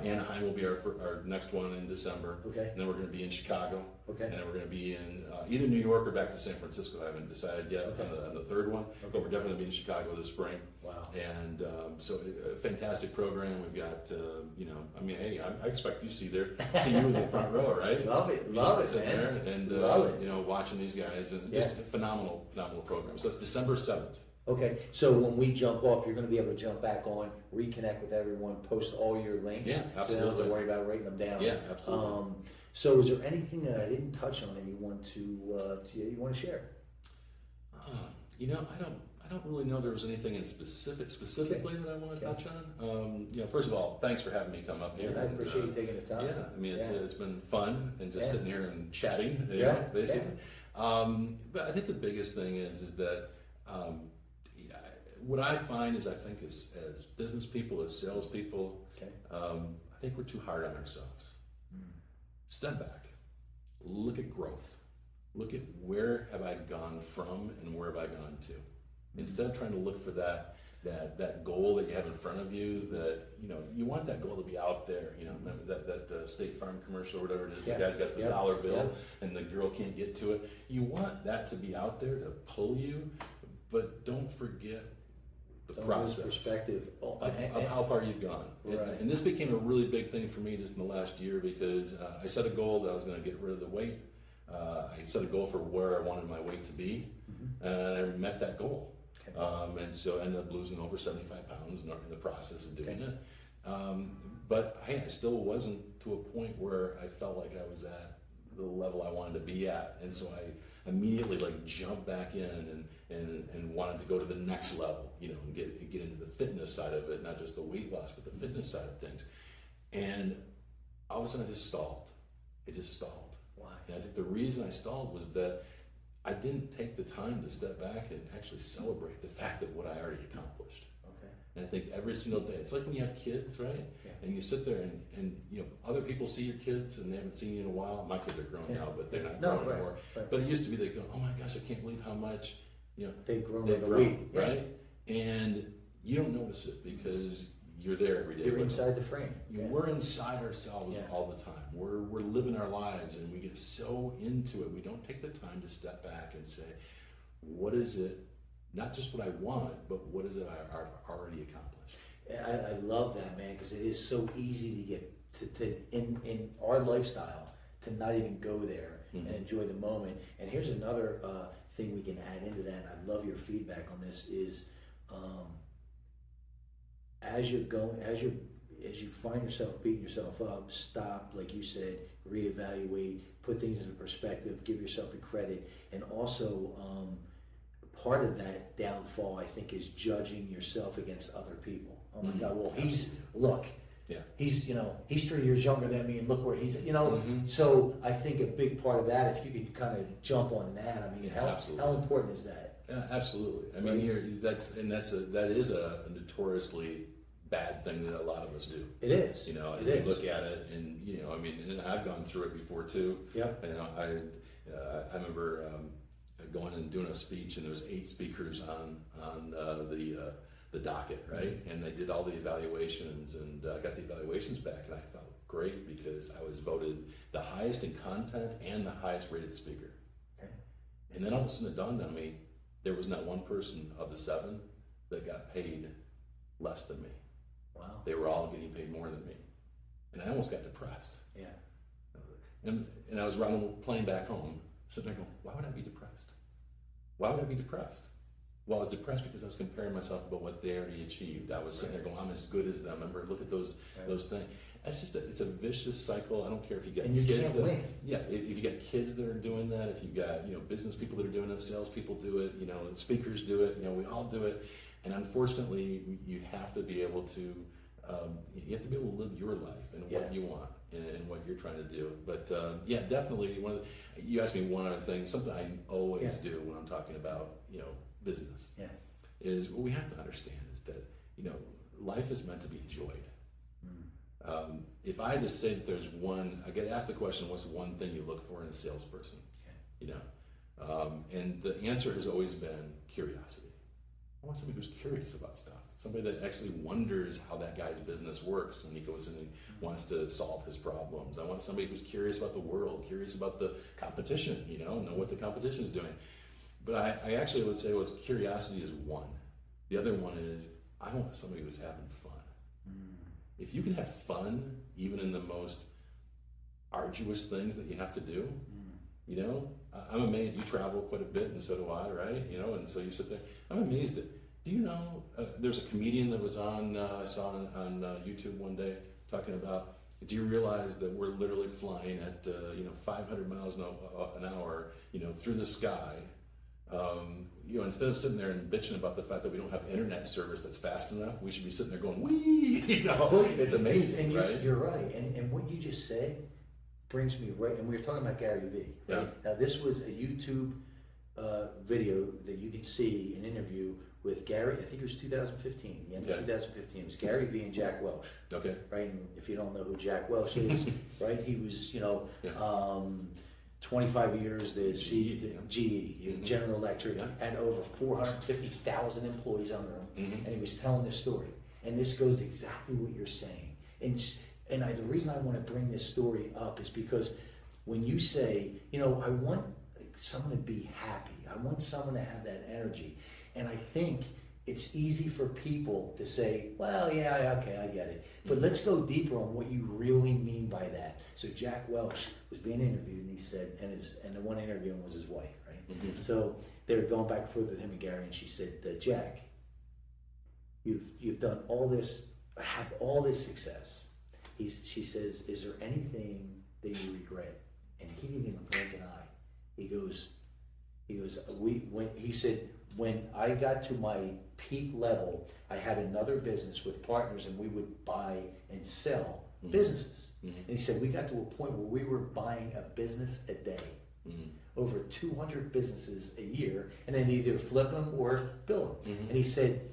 Anaheim will be our next one in December. Okay. And then we're going to be in Chicago. Okay. And then we're going to be in either New York or back to San Francisco. I haven't decided yet on the third one. Okay. But we're definitely going to be in Chicago this spring. Wow. And so a fantastic program. We've got, hey, I expect you to see you in the front row, right? Love it, sitting man. there and love it. watching these guys and just a phenomenal program. So that's December 7th. Okay, so when we jump off, you're going to be able to jump back on, reconnect with everyone, post all your links. Yeah, absolutely. So you don't have to worry about writing them down. Yeah, absolutely. So is there anything that I didn't touch on that you want to share? I don't really know there was anything in specifically that I want to touch on. First of all, thanks for having me come up here. I appreciate you taking the time. Yeah, I mean it's been fun and just sitting here and chatting, basically. But I think the biggest thing is that what I find is I think as business people, as salespeople, I think we're too hard on ourselves. Step back, look at growth, look at where have I gone from and where have I gone to. Instead of trying to look for that goal that you have in front of you, that you want that goal to be out there. Remember that State Farm commercial or whatever it is. The guy's got the dollar bill and the girl can't get to it. You want that to be out there to pull you, but don't forget the process, perspective of how far you've gone. Right. And this became a really big thing for me just in the last year because I set a goal that I was going to get rid of the weight. I set a goal for where I wanted my weight to be, and I met that goal. And so I ended up losing over 75 pounds in the process of doing it. But I still wasn't to a point where I felt like I was at the level I wanted to be at. And so I immediately jumped back in and wanted to go to the next level, and get into the fitness side of it, not just the weight loss, but the fitness side of things. And all of a sudden I just stalled. It just stalled. Why? And I think the reason I stalled was that I didn't take the time to step back and actually celebrate the fact of what I already accomplished. Okay. And I think every single day, it's like when you have kids, right? Yeah. And you sit there and other people see your kids and they haven't seen you in a while. My kids are grown now, but they're not grown anymore. Right. But it used to be they go, oh my gosh, I can't believe how much they've grown, right? And you don't notice it because you're there every day. You're inside the frame. We're inside ourselves all the time. We're living our lives and we get so into it. We don't take the time to step back and say, what is it, not just what I want, but what is it I've already accomplished? I love that, man, because it is so easy to get to in our lifestyle to not even go there and enjoy the moment. And here's another thing we can add into that, and I love your feedback on this, is as you find yourself beating yourself up, stop, like you said, reevaluate, put things into perspective, give yourself the credit, and also part of that downfall, I think, is judging yourself against other people. Oh my God, well, he's 3 years younger than me, and look where he's, So I think a big part of that, if you could kind of jump on that, I mean, how important is that? Yeah, absolutely. I mean, that is a notoriously bad thing that a lot of us do. It is. You look at it, and and I've gone through it before too. Yeah. I remember going and doing a speech, and there was 8 speakers on the docket, right? And they did all the evaluations, and I got the evaluations back, and I felt great because I was voted the highest in content and the highest rated speaker. Okay. And then all of a sudden it dawned on me, there was not one person of the 7 that got paid less than me. Wow. They were all getting paid more than me. And I almost got depressed. Yeah. And I was riding the plane back home, sitting there going, why would I be depressed? Why would I be depressed? Well, I was depressed because I was comparing myself about what they already achieved. I was sitting there going, I'm as good as them. Remember, look at those things. It's just it's a vicious cycle. I don't care if you got kids that win. Yeah, if you got kids that are doing that, if you got business people that are doing it, salespeople do it, speakers do it, we all do it. And unfortunately, you have to be able to you have to be able to live your life and what you want and what you're trying to do. But yeah, definitely you asked me one other thing, something I always do when I'm talking about, business, is what we have to understand is that, life is meant to be enjoyed. If I had to say that there's I get asked the question, what's one thing you look for in a salesperson? And the answer has always been curiosity. I want somebody who's curious about stuff. Somebody that actually wonders how that guy's business works when he goes in and wants to solve his problems. I want somebody who's curious about the world, curious about the competition, know what the competition is doing. But I actually would say curiosity is one. The other one is I want somebody who's having fun. If you can have fun even in the most arduous things that you have to do, I'm amazed. You travel quite a bit, and so do I, right? And so you sit there. I'm amazed at. Do you know? There's a comedian that was on. I saw on YouTube one day talking about. Do you realize that we're literally flying at 500 miles an hour, through the sky? Instead of sitting there and bitching about the fact that we don't have internet service that's fast enough, we should be sitting there going, "Wee!" It's amazing, and right? You're right, and what you just said brings me right, and we were talking about Gary Vee. Right? Now, this was a YouTube video that you could see, an interview with Gary, I think it was 2015, the end of 2015. It was Gary Vee and Jack Welch. Okay. Right, and if you don't know who Jack Welch is, right, he was, 25 years, the GE, General Electric, had over 450,000 employees under him, and he was telling this story. And this goes exactly what you're saying. And the reason I want to bring this story up is because when you say, I want someone to be happy, I want someone to have that energy. And I think it's easy for people to say, well, yeah, okay, I get it. But let's go deeper on what you really mean by that. So Jack Welch was being interviewed, and he said, and the one interviewing was his wife, right? So they were going back and forth with him and Gary, and she said, Jack, you've done all this, have all this success. She says, is there anything that you regret? And he didn't even blink an eye. He said, when I got to my peak level, I had another business with partners, and we would buy and sell businesses. And he said, we got to a point where we were buying a business a day, over 200 businesses a year, and then either flip them or build them. And he said,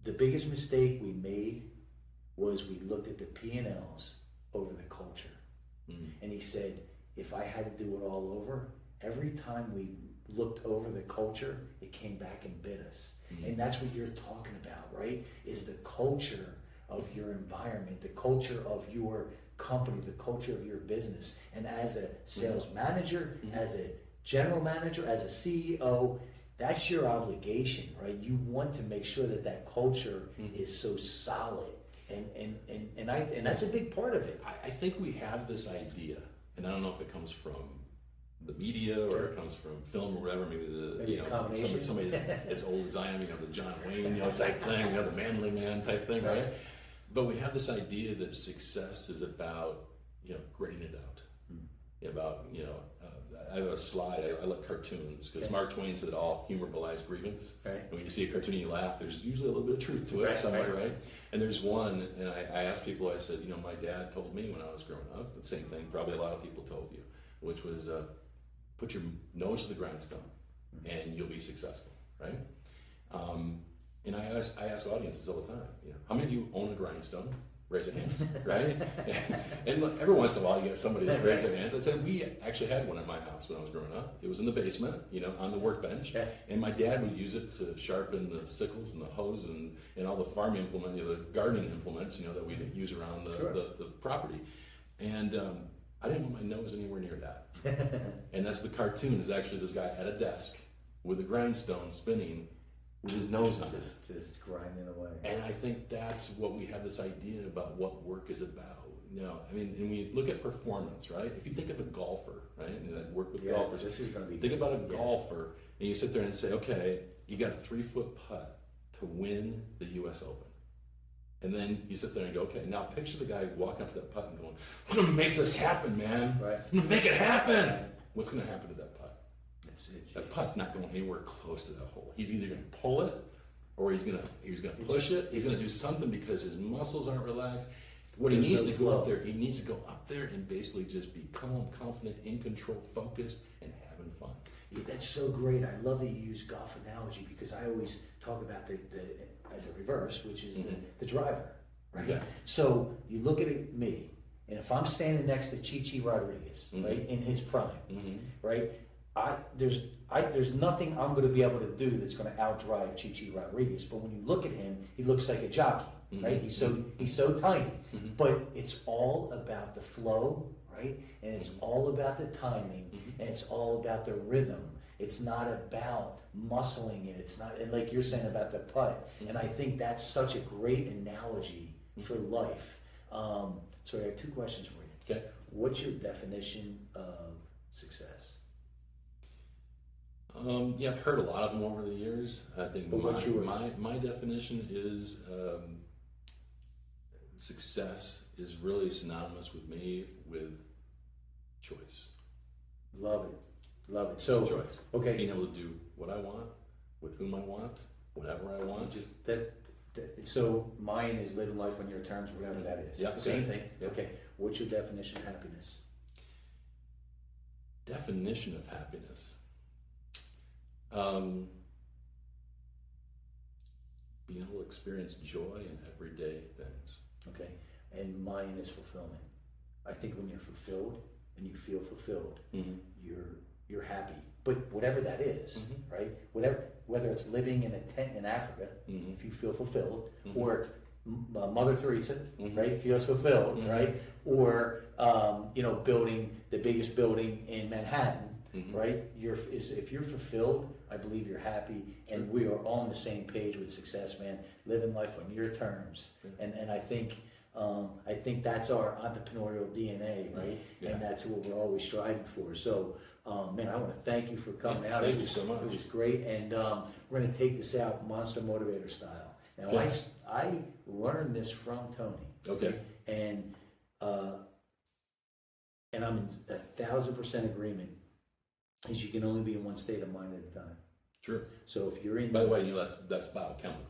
the biggest mistake we made was we looked at the P&Ls over the culture. And he said, if I had to do it all over, every time we looked over the culture, it came back and bit us. And that's what you're talking about, right? Is the culture of your environment, the culture of your company, the culture of your business. And as a sales manager, as a general manager, as a CEO, that's your obligation, right? You want to make sure that that culture is so solid. And that's a big part of it. I think we have this idea, and I don't know if it comes from the media or it comes from film or whatever, maybe somebody as old as I am, the John Wayne, type thing, the manly man type thing, right? But we have this idea that success is about, gritting it out. About, I have a slide, I like cartoons, because Mark Twain said all humor belies grievance. Right. And when you see a cartoon and you laugh, there's usually a little bit of truth to it somewhere, right? And there's one, and I asked people, I said, my dad told me when I was growing up, the same thing probably a lot of people told you, which was, put your nose to the grindstone and you'll be successful, right? And I ask audiences all the time, how many of you own a grindstone? Raise your hands, right? And every once in a while you get somebody that raises their hands. I said, we actually had one at my house when I was growing up. It was in the basement, on the workbench. And my dad would use it to sharpen the sickles and the hoes and all the farm implements, the gardening implements, that we'd use around the property. And I didn't want my nose anywhere near that. And that's the cartoon, is actually this guy at a desk with a grindstone spinning with his nose on it. Just grinding away. And I think that's what we have this idea about what work is about. And we look at performance, right? If you think of a golfer, right? And I work with golfers. This is going to be think about a golfer, and you sit there and say, okay, you got a 3-foot putt to win the U.S. Open. And then you sit there and go, okay, now picture the guy walking up to that putt and going, I'm going to make this happen, man. Right. I'm going to make it happen. Right. What's going to happen to that putt? That putt's not going anywhere close to that hole. He's either going to pull it or he's gonna push it. He's gonna do something because his muscles aren't relaxed. What he There's needs no to flow. go up there, he needs to go up there and basically just be calm, confident, in control, focused, and having fun. Yeah, that's so great. I love that you use golf analogy because I always talk about the as a reverse, which is the driver, right? Okay. So you look at me, and if I'm standing next to Chi Rodriguez, right, in his prime, right, there's nothing I'm going to be able to do that's going to outdrive Chi Rodriguez. But when you look at him, he looks like a jockey, right? He's so tiny, but it's all about the flow, right? And it's all about the timing, and it's all about the rhythm. It's not about muscling it. It's not, and like you're saying about the putt. And I think that's such a great analogy for life. So I have 2 questions for you. Okay. What's your definition of success? Yeah, I've heard a lot of them over the years. I think But what's yours? my definition is success is really synonymous with me with choice. Love it. Love it. So, Choice. okay. Being able to do what I want, with whom I want, whenever I want. Just so mine is living life on your terms, whatever that is. Yeah, Same okay. thing. Yeah. Okay. What's your definition of happiness? Definition of happiness. Being able to experience joy in everyday things. Okay. And mine is fulfillment. I think when you're fulfilled and you feel fulfilled, you're happy. But whatever that is, right? Whether it's living in a tent in Africa, if you feel fulfilled, or Mother Teresa, right, feels fulfilled, right? Or building the biggest building in Manhattan, right? If you're fulfilled, I believe you're happy, and we are on the same page with success, man. Living life on your terms, and I think that's our entrepreneurial DNA, right? Yeah. And that's what we're always striving for. So, man, I want to thank you for coming out. Thank you so much. It was great, and we're going to take this out Monster Motivator style. Now, Yes. I learned this from Tony. Okay. And I'm in 1,000% agreement. Is you can only be in one state of mind at a time. True. So if you're in, By the way, that's biochemical.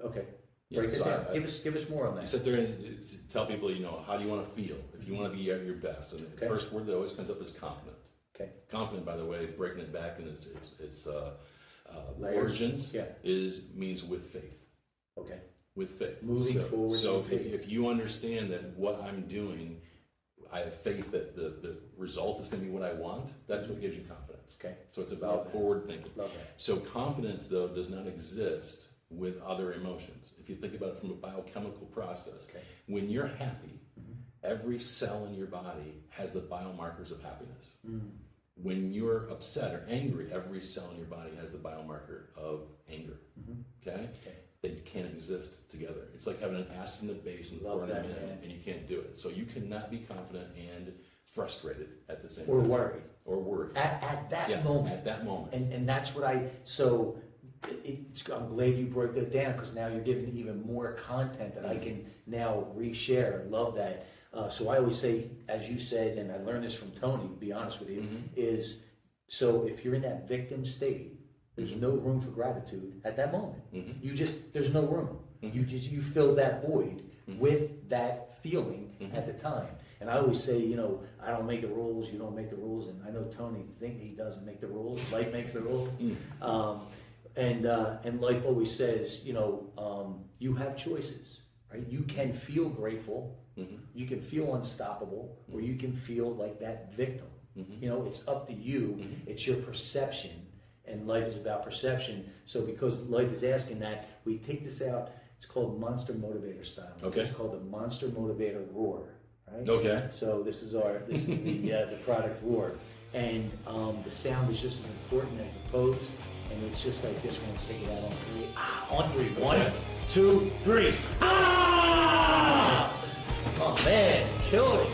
Okay, Yeah, break it so down. I- Give us more on You that. sit there and tell people, how do you want to feel? If you want to be at your best, and the first word that always comes up is confident. Okay. Confident, by the way, breaking it back in its Layers. origins, Yeah. means with faith. Okay. With faith. Moving forward So with faith. if you understand that what I'm doing, I have faith that the result is going to be what I want, that's what gives you confidence. Okay. So it's Love about that. forward thinking. Love that. So confidence, though, does not exist with other emotions. If you think about it from a biochemical process, Okay. when you're happy, every cell in your body has the biomarkers of happiness. When you're upset or angry, every cell in your body has the biomarker of anger. Okay? They can't exist together. It's like having an acid and a base and Love pouring them that, in, man. and you can't do it. So you cannot be confident and frustrated at the same Or time. worried. Or worried. At that Yeah, moment. At that moment. And that's what I'm glad you broke that down, because now you're giving even more content that I can now reshare. Love that. So I always say, as you said, and I learned this from Tony, to be honest with you, is so if you're in that victim state, there's no room for gratitude at that moment. There's no room. You fill that void with that feeling at the time. And I always say, I don't make the rules, you don't make the rules. And I know Tony thinks he doesn't make the rules. Life makes the rules. And life always says, you have choices, right? You can feel grateful, you can feel unstoppable, or you can feel like that victim. It's up to you. It's your perception, and life is about perception. So because life is asking that, we take this out. It's called Monster Motivator style. Okay. It's called the Monster Motivator Roar. Right? Okay. So this is the product Roar, and the sound is just as important as the pose. And it's just like this. We're gonna take it out on three. On three. One, 2, 3. Ah! Oh man, killed it.